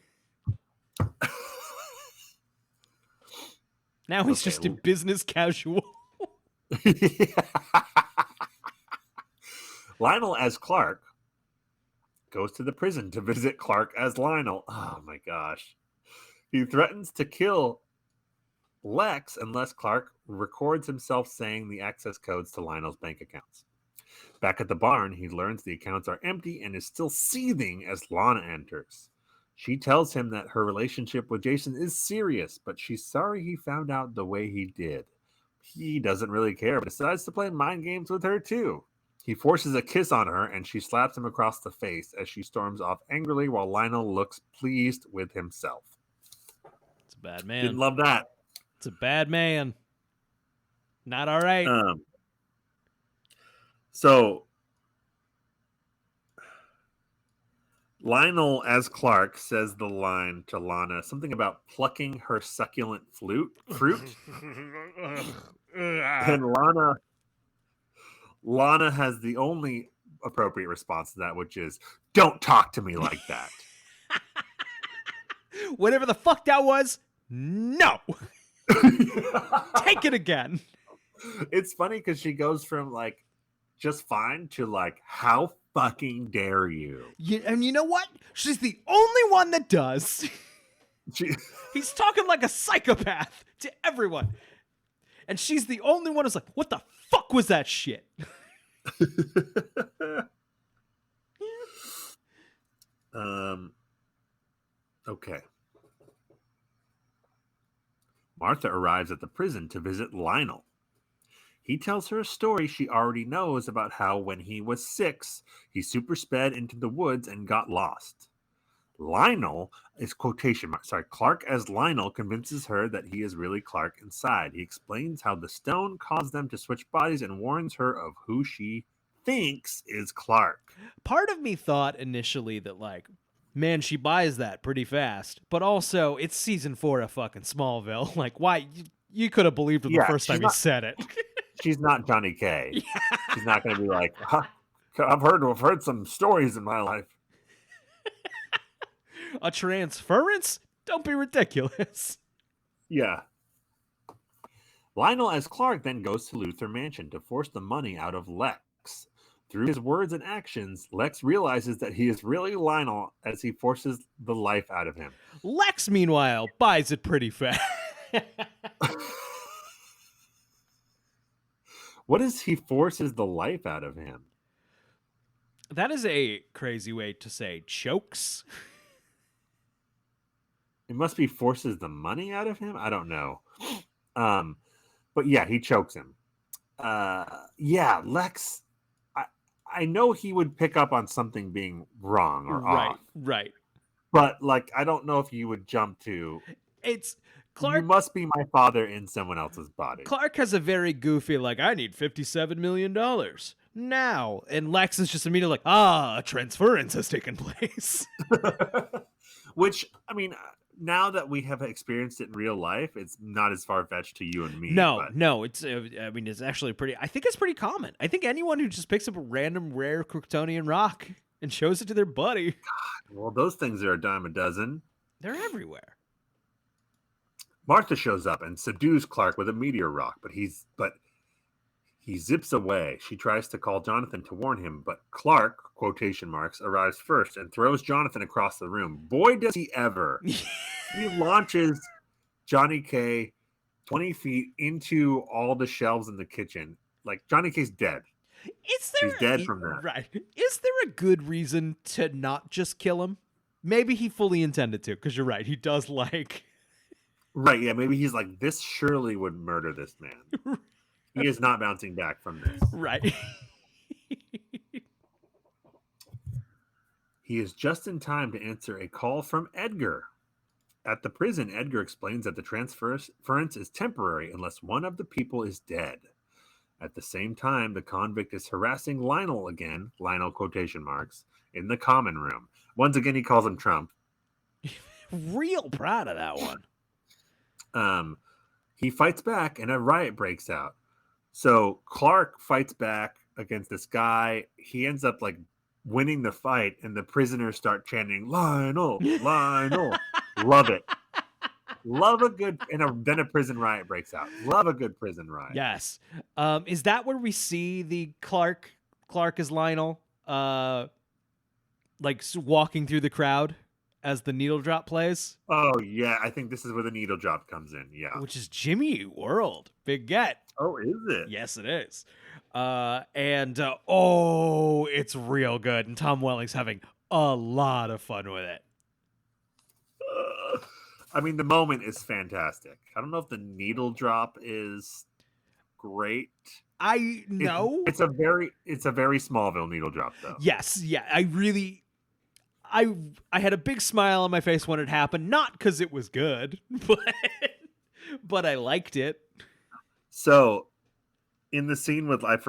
Now he's just in business casual. Lionel as Clark goes to the prison to visit Clark as Lionel. Oh my gosh. He threatens to kill Lex unless Clark records himself saying the access codes to Lionel's bank accounts. Back at the barn, he learns the accounts are empty and is still seething as Lana enters. She tells him that her relationship with Jason is serious, but she's sorry he found out the way he did. He doesn't really care, but decides to play mind games with her too. He forces a kiss on her, and she slaps him across the face as she storms off angrily while Lionel looks pleased with himself. It's a bad man. Didn't love that. It's a bad man. Not all right. So Lionel as Clark says the line to Lana, something about plucking her succulent fruit. And Lana has the only appropriate response to that, which is, don't talk to me like that. Whatever the fuck that was, no. Take it again. It's funny because she goes from like just fine to like, how fucking dare you? And you know what? She's the only one that does. He's talking like a psychopath to everyone. And she's the only one who's like, what the fuck was that shit? Okay. Martha arrives at the prison to visit Lionel. He tells her a story she already knows about how when he was 6, he super sped into the woods and got lost. Lionel is Clark as Lionel convinces her that he is really Clark inside. He explains how the stone caused them to switch bodies and warns her of who she thinks is Clark. Part of me thought initially that, like, man, she buys that pretty fast. But also, it's season 4 of fucking Smallville. Like, why? You could have believed it the first time he said it. She's not Johnny K. Yeah. She's not going to be like, I've heard some stories in my life. A transference? Don't be ridiculous. Yeah. Lionel as Clark then goes to Luthor Mansion to force the money out of Lex. Through his words and actions, Lex realizes that he is really Lionel as he forces the life out of him. Lex, meanwhile, buys it pretty fast. What is he forces the life out of him? That is a crazy way to say chokes. It must be forces the money out of him? I don't know. But yeah, he chokes him. Yeah, Lex, I know he would pick up on something being wrong or off. Right. But like, I don't know if you would jump to... It's... Clark, you must be my father in someone else's body. Clark has a very goofy, like, I need $57 million. now. And Lex is just immediately like, a transference has taken place. Which, I mean, now that we have experienced it in real life, it's not as far-fetched to you and me. No, it's I mean, it's actually I think it's pretty common. I think anyone who just picks up a random rare Kryptonian rock and shows it to their buddy, Well, those things are a dime a dozen. they're everywhere. Martha shows up and subdues Clark with a meteor rock, but he zips away. She tries to call Jonathan to warn him, but Clark, quotation marks, arrives first and throws Jonathan across the room. Boy, does he ever. He launches Johnny K 20 feet into all the shelves in the kitchen. Like, Johnny K's dead. Is there He's dead from that. Right. Is there a good reason to not just kill him? Maybe he fully intended to, because you're right. He does like... Right, yeah, maybe he's like, this surely would murder this man. He is not bouncing back from this. Right. He is just in time to answer a call from Edgar. At the prison, Edgar explains that the transference is temporary unless one of the people is dead. At the same time, the convict is harassing Lionel again, Lionel quotation marks, in the common room. Once again, he calls him Trump. Real proud of that one. He fights back and a riot breaks out. So Clark fights back against this guy. He ends up like winning the fight, and the prisoners start chanting, Lionel, Lionel. Love it. Love a good, and then a prison riot breaks out. Love a good prison riot. Yes. Is that where we see the Clark as Lionel, walking through the crowd as the needle drop plays? Oh, yeah. I think this is where the needle drop comes in. Yeah. Which is Jimmy Eat World. Big get. Oh, is it? Yes, it is. It's real good. And Tom Welling's having a lot of fun with it. I mean, the moment is fantastic. I don't know if the needle drop is great. I know. It's a very Smallville needle drop, though. Yes. Yeah. I had a big smile on my face when it happened, not because it was good, but I liked it. So, in the scene with Lex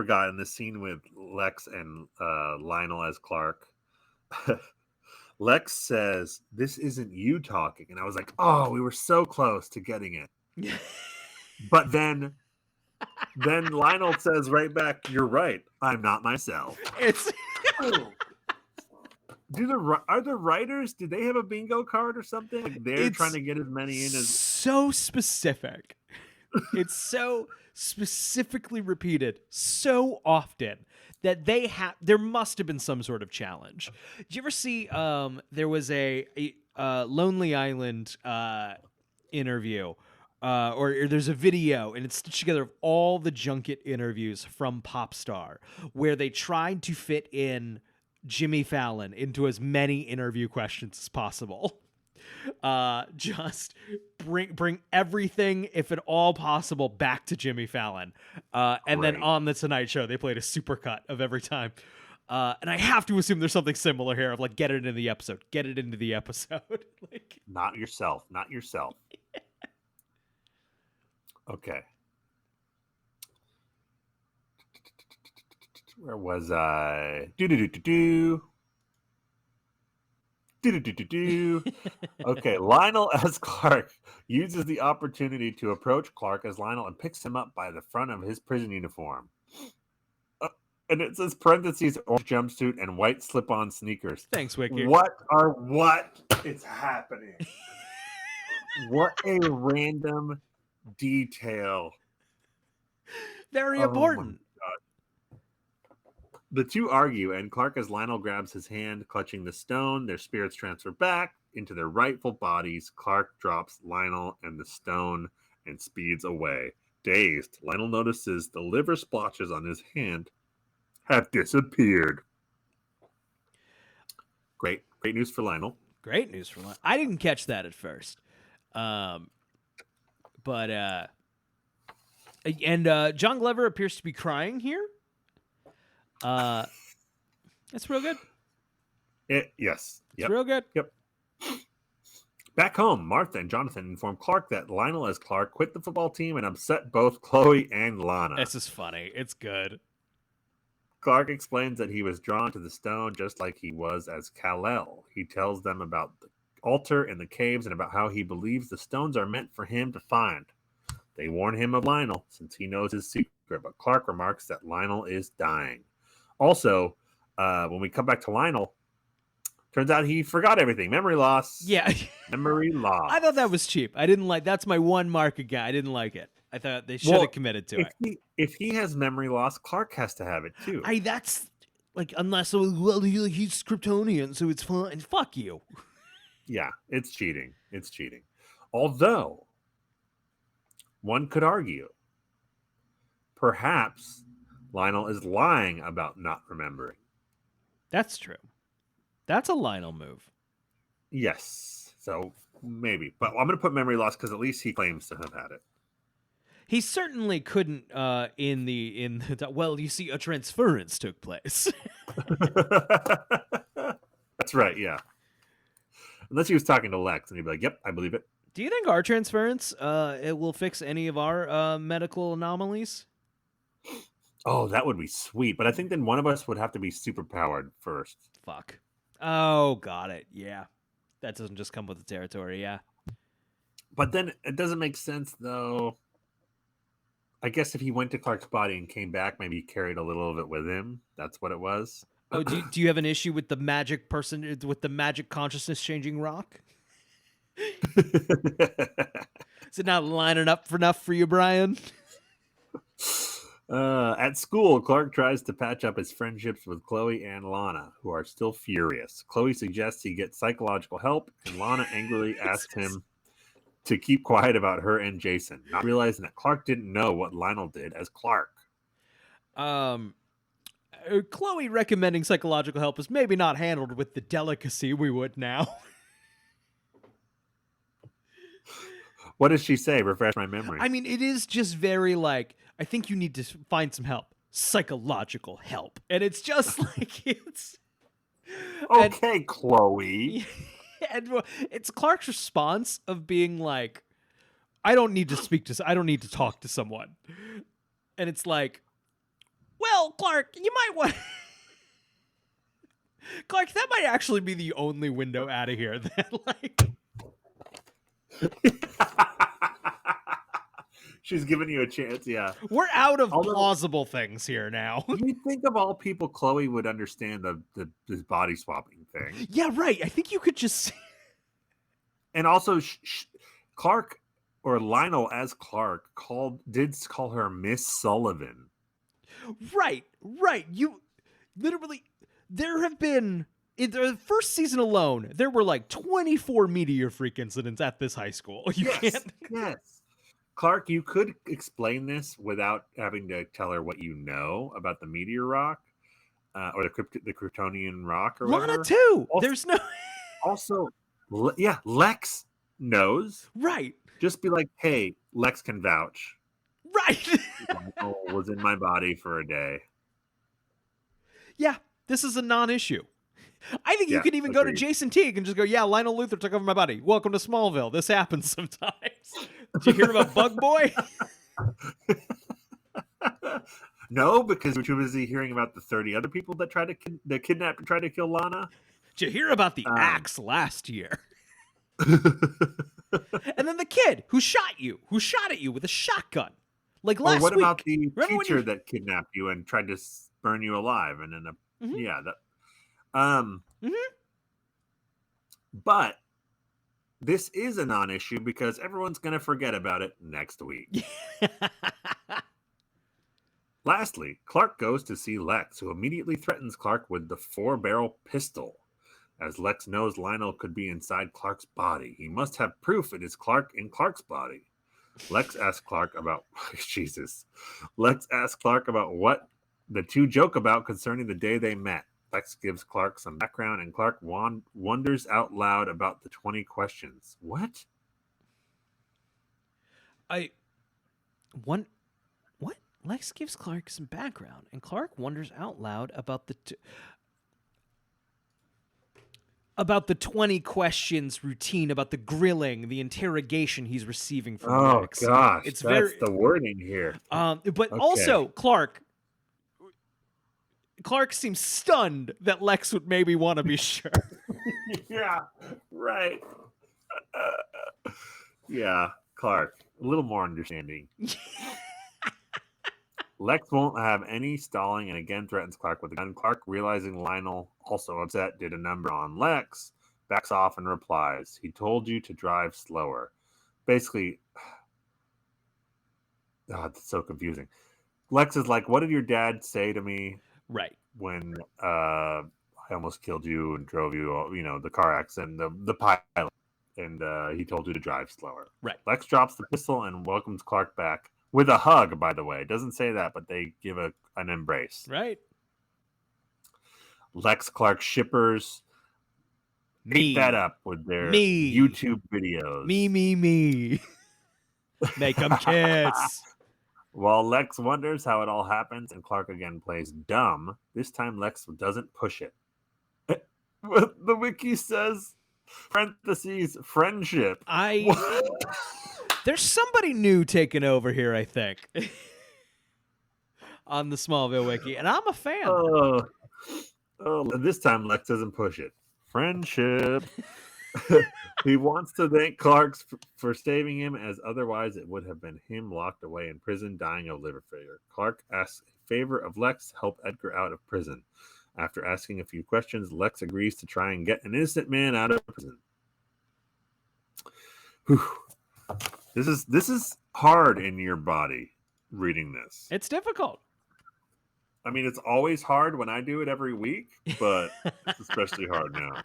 and Lionel as Clark, Lex says, "This isn't you talking," and I was like, "Oh, we were so close to getting it." But then Lionel says right back, "You're right. I'm not myself." It's. Are the writers? Did they have a bingo card or something? Like they're trying to get as many in as so specific. It's so specifically repeated so often that there must have been some sort of challenge. Did you ever see there was a Lonely Island interview or there's a video and it's stitched together of all the junket interviews from Popstar where they tried to fit in Jimmy Fallon into as many interview questions as possible. Just bring everything, if at all possible, back to Jimmy Fallon. And then on the Tonight Show, they played a supercut of every time. And I have to assume there's something similar here of like, get it into the episode. Like, not yourself. Okay. Where was I? Okay, Lionel as Clark uses the opportunity to approach Clark as Lionel and picks him up by the front of his prison uniform. And it says parentheses, orange jumpsuit and white slip-on sneakers. Thanks, Wiki. What is happening? What a random detail. Very important. The two argue, and Clark as Lionel grabs his hand, clutching the stone. Their spirits transfer back into their rightful bodies. Clark drops Lionel and the stone and speeds away. Dazed, Lionel notices the liver splotches on his hand have disappeared. Great news for Lionel. Great news for Lionel. I didn't catch that at first. John Glover appears to be crying here. That's real good. Yes. It's real good. Yep. Back home, Martha and Jonathan inform Clark that Lionel as Clark quit the football team and upset both Chloe and Lana. This is funny. It's good. Clark explains that he was drawn to the stone just like he was as Kal-El. He tells them about the altar and the caves and about how he believes the stones are meant for him to find. They warn him of Lionel since he knows his secret, but Clark remarks that Lionel is dying. Also, when we come back to Lionel, turns out he forgot everything. Memory loss. Yeah. Memory loss. I thought that was cheap. I didn't like. That's my one mark again. I didn't like it. I thought they should have committed to it. If he has memory loss, Clark has to have it too. That's like, unless he's Kryptonian, so it's fine. Fuck you. Yeah, it's cheating. It's cheating. Although one could argue, perhaps Lionel is lying about not remembering. That's true. That's a Lionel move. Yes. So maybe. But I'm going to put memory loss because at least he claims to have had it. He certainly couldn't well, you see, a transference took place. That's right, yeah. Unless he was talking to Lex and he'd be like, yep, I believe it. Do you think our transference it will fix any of our medical anomalies? Oh, that would be sweet. But I think then one of us would have to be super powered first. Fuck. Oh, got it. Yeah. That doesn't just come with the territory, yeah. But then it doesn't make sense, though. I guess if he went to Clark's body and came back, maybe he carried a little of it with him. That's what it was. Oh, do you have an issue with the magic with the magic consciousness changing rock? Is it not lining up enough for you, Brian? At school, Clark tries to patch up his friendships with Chloe and Lana, who are still furious. Chloe suggests he get psychological help, and Lana angrily asks him to keep quiet about her and Jason, not realizing that Clark didn't know what Lionel did as Clark. Chloe recommending psychological help is maybe not handled with the delicacy we would now. What does she say? Refresh my memory. I mean, it is just very like, I think you need to find some help. Psychological help. And it's just like, it's... Okay, Chloe. And it's Clark's response of being like, I don't need to talk to someone. And it's like, well, Clark, you might want... Clark, that might actually be the only window out of here that, like... She's giving you a chance, yeah. We're out of plausible things here now. You think of all people, Chloe would understand this body swapping thing. Yeah, right. I think you could just... And also, Clark, or Lionel as Clark, did call her Miss Sullivan. Right. You literally, there have been, in the first season alone, there were like 24 meteor freak incidents at this high school. Yes. Clark, you could explain this without having to tell her what you know about the meteor rock, or the Kryptonian rock, or whatever. Lana too. Also, There's no. Also, yeah, Lex knows. Right. Just be like, hey, Lex can vouch. Right. Lionel was in my body for a day. Yeah, this is a non-issue. I think you could even go to Jason Teague and just go, yeah, Lionel Luthor took over my body. Welcome to Smallville. This happens sometimes. Did you hear about Bug Boy? No, because we're too busy hearing about the 30 other people that tried to kidnap and try to kill Lana. Did you hear about the axe last year? And then the kid who shot at you with a shotgun. Like last week. Or what about the teacher that kidnapped you and tried to burn you alive? And then, yeah, that. But this is a non-issue because everyone's going to forget about it next week. Lastly, Clark goes to see Lex, who immediately threatens Clark with the 4-barrel pistol. As Lex knows Lionel could be inside Clark's body, he must have proof it is Clark in Clark's body. Lex asks Clark about what the two joke about concerning the day they met. Lex gives Clark some background, and Clark wonders out loud about the 20 questions. What? What? Lex gives Clark some background, and Clark wonders out loud about the 20 questions routine, about the grilling, the interrogation he's receiving from Lex. Oh gosh, that's the wording here. But also Clark Clark seems stunned that Lex would maybe want to be sure. Yeah, right. Yeah, Clark, a little more understanding. Lex won't have any stalling and again threatens Clark with a gun. Clark, realizing Lionel, also upset, did a number on Lex, backs off and replies, "He told you to drive slower." Basically, it's so confusing. Lex is like, "What did your dad say to me Right. when I almost killed you and drove you, the car accident, the pilot, and he told you to drive slower." Right. Lex drops the pistol and welcomes Clark back with a hug, by the way. It doesn't say that, but they give an embrace. Right. Lex Clark shippers Me. ate that up with their Me. YouTube videos. Me. Make them kiss. While Lex wonders how it all happens and Clark again plays dumb, this time Lex doesn't push it. The wiki says, parentheses, friendship. There's somebody new taking over here, I think, on the Smallville wiki, and I'm a fan. This time Lex doesn't push it. Friendship. He wants to thank Clark for saving him, as otherwise it would have been him locked away in prison dying of liver failure. Clark asks a favor of Lex to help Edgar out of prison. After asking a few questions, Lex agrees to try and get an innocent man out of prison. Whew. This is hard in your body reading this. It's difficult. I mean, it's always hard when I do it every week, but it's especially hard now.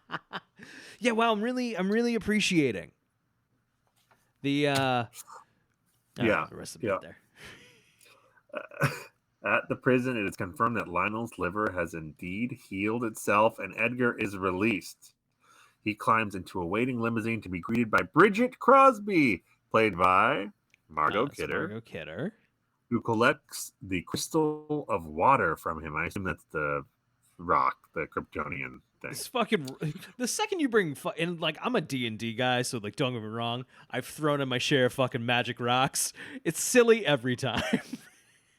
Yeah, wow, I'm really appreciating the the rest of it there. At the prison, it is confirmed that Lionel's liver has indeed healed itself, and Edgar is released. He climbs into a waiting limousine to be greeted by Bridget Crosby, played by Margot Kidder, who collects the crystal of water from him. I assume that's the rock, the Kryptonian thing. It's fucking. The second you bring and like I'm a D&D guy, so like don't get me wrong, I've thrown in my share of fucking magic rocks. It's silly every time.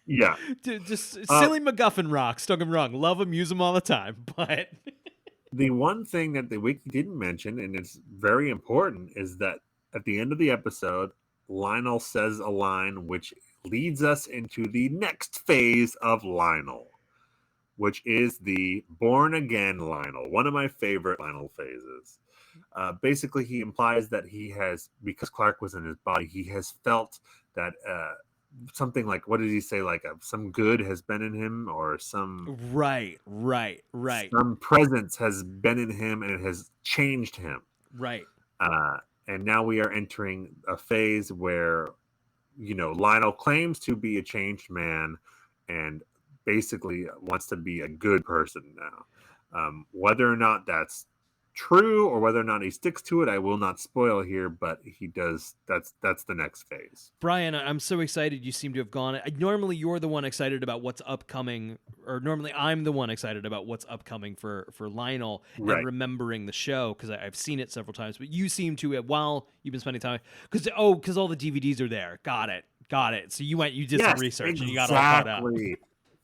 Yeah, just silly MacGuffin rocks. Don't get me wrong, love them, use them all the time. But the one thing that the wiki didn't mention, and it's very important, is that at the end of the episode, Lionel says a line which leads us into the next phase of Lionel, which is the born again Lionel, one of my favorite Lionel phases. Basically, he implies that he has, because Clark was in his body, he has felt that something like, what did he say? Like some good has been in him, or some right. Some presence has been in him, and it has changed him. Right. And now we are entering a phase where, Lionel claims to be a changed man, and basically wants to be a good person now. Whether or not that's true or whether or not he sticks to it, I will not spoil here, but he does. That's the next phase. Brian, I'm so excited you seem to have gone. Normally you're the one excited about what's upcoming, or normally I'm the one excited about what's upcoming for Lionel, right, and remembering the show, because I've seen it several times, but you seem to, while you've been spending time, because all the DVDs are there. Got it. So you did some research, and you got all caught up.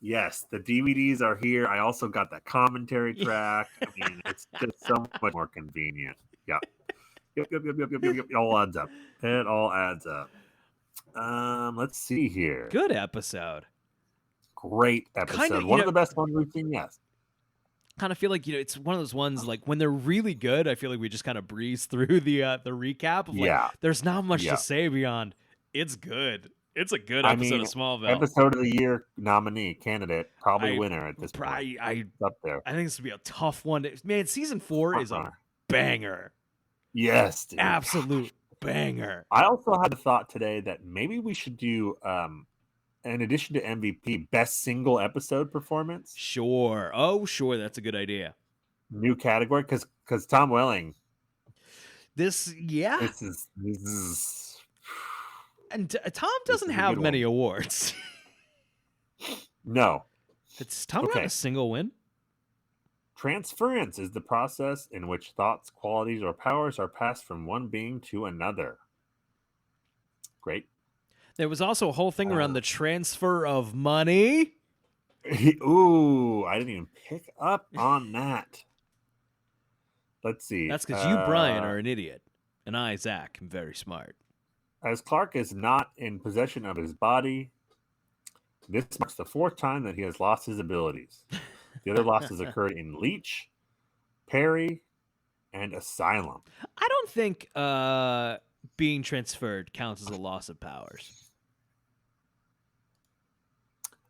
Yes, the DVDs are here. I also got that commentary track. I mean, it's just so much more convenient. Yep. It all adds up. It all adds up. Let's see here. Good episode. Great episode. One of the best ones we've seen, yes. Kind of feel like, it's one of those ones, like, when they're really good, I feel like we just kind of breeze through the recap of, like, there's not much to say beyond it's good. It's a good episode of Smallville. Episode of the year nominee, candidate, probably winner at this point. It's up there. I think this would be a tough one. Man, season 4 is a banger. Yes, dude. Absolute banger. I also had a thought today that maybe we should do, in addition to MVP, best single episode performance. Sure. Oh, sure. That's a good idea. New category, because Tom Welling. This is. And Tom doesn't have many awards. No. It's Tom got a single win? Transference is the process in which thoughts, qualities, or powers are passed from one being to another. Great. There was also a whole thing around the transfer of money. Ooh, I didn't even pick up on that. Let's see. That's because you, Brian, are an idiot, and I, Zach, am very smart. As Clark is not in possession of his body, this marks the 4th time that he has lost his abilities. The other losses occurred in Leech, Perry, and Asylum. I don't think being transferred counts as a loss of powers.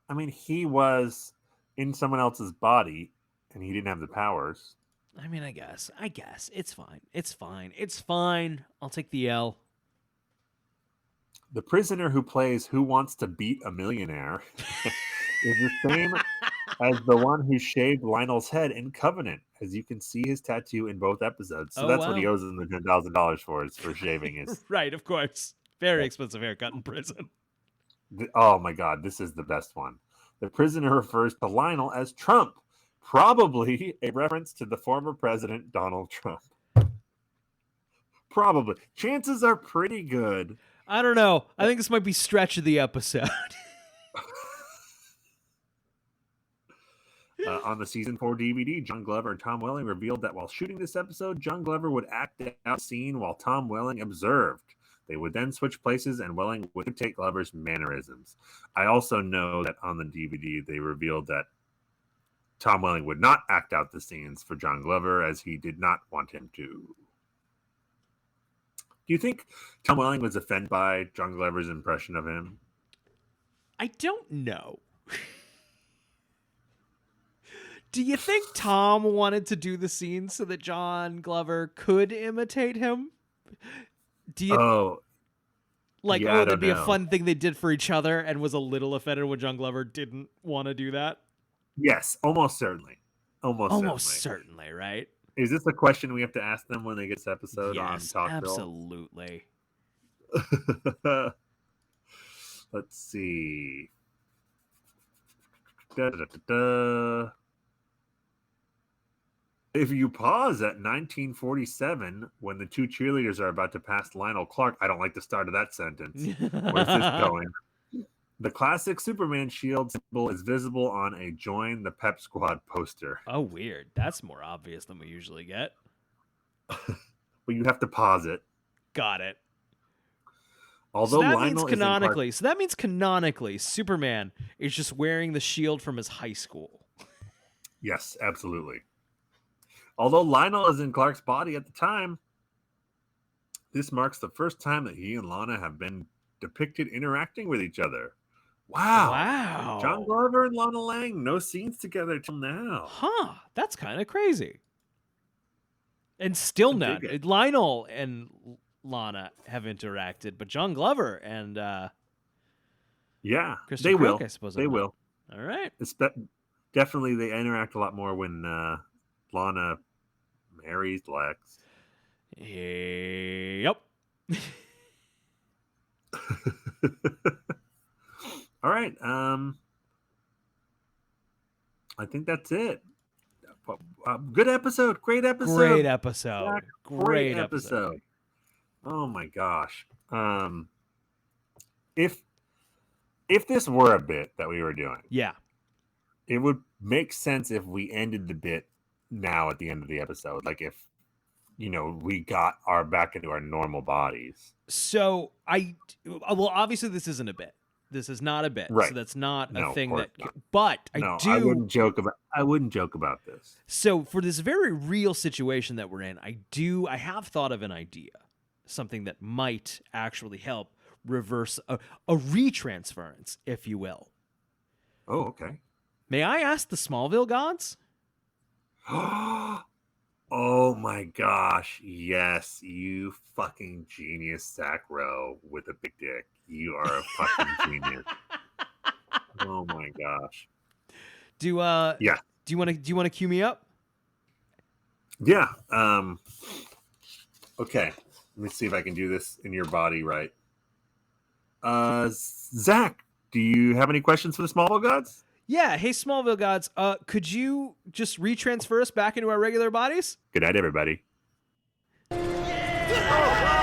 I mean, he was in someone else's body, and he didn't have the powers. I mean, I guess. It's fine. It's fine. I'll take the L. The prisoner who plays Who Wants to Beat a Millionaire is the same as the one who shaved Lionel's head in Covenant, as you can see his tattoo in both episodes. So that's what he owes him the $10,000 for, is for shaving his... Right, of course. Very expensive haircut in prison. Oh my God, this is the best one. The prisoner refers to Lionel as Trump, probably a reference to the former president, Donald Trump. Probably. Chances are pretty good. I don't know. I think this might be stretch of the episode. On the season 4 DVD, John Glover and Tom Welling revealed that while shooting this episode, John Glover would act out a scene while Tom Welling observed. They would then switch places, and Welling would take Glover's mannerisms. I also know that on the DVD, they revealed that Tom Welling would not act out the scenes for John Glover, as he did not want him to. Do you think Tom Welling was offended by John Glover's impression of him? I don't know. Do you think Tom wanted to do the scene so that John Glover could imitate him? Do you it'd be a fun thing they did for each other, and was a little offended when John Glover didn't want to do that? Yes, almost certainly. Almost certainly, right? Is this a question we have to ask them when they get this episode on Talkville? Absolutely. Let's see. Da-da-da-da. If you pause at 1947, when the two cheerleaders are about to pass Lionel Clark, I don't like the start of that sentence. Where's this going? The classic Superman shield symbol is visible on a Join the Pep Squad poster. Oh, weird. That's more obvious than we usually get. But you have to pause it. Got it. Although that Lionel means canonically, Superman is just wearing the shield from his high school. Yes, absolutely. Although Lionel is in Clark's body at the time, this marks the first time that he and Lana have been depicted interacting with each other. Wow. John Glover and Lana Lang, no scenes together till now. Huh. That's kind of crazy. And still none. Lionel and Lana have interacted, but John Glover and they will. I suppose they will. All right. Definitely, they interact a lot more when Lana marries Lex. Yep. All right. I think that's it. Good episode. Great episode. Great episode. Great episode. Oh my gosh. If this were a bit that we were doing, it would make sense if we ended the bit now at the end of the episode. Like if, we got back into our normal bodies. So obviously this isn't a bit. This is not a bit. Right. So that's not a thing that. Not. But I wouldn't joke about this. So for this very real situation that we're in, I have thought of an idea, something that might actually help reverse a retransference, if you will. Oh, okay. May I ask the Smallville gods? Oh my gosh, yes, you fucking genius, Zach Rowe with a big dick. You are a fucking genius. Oh my gosh. Do you want to cue me up? Yeah. Okay. Let me see if I can do this in your body right. Zach, do you have any questions for the Smallville gods? Yeah. Hey, Smallville gods. Could you just retransfer us back into our regular bodies? Good night, everybody. Yeah!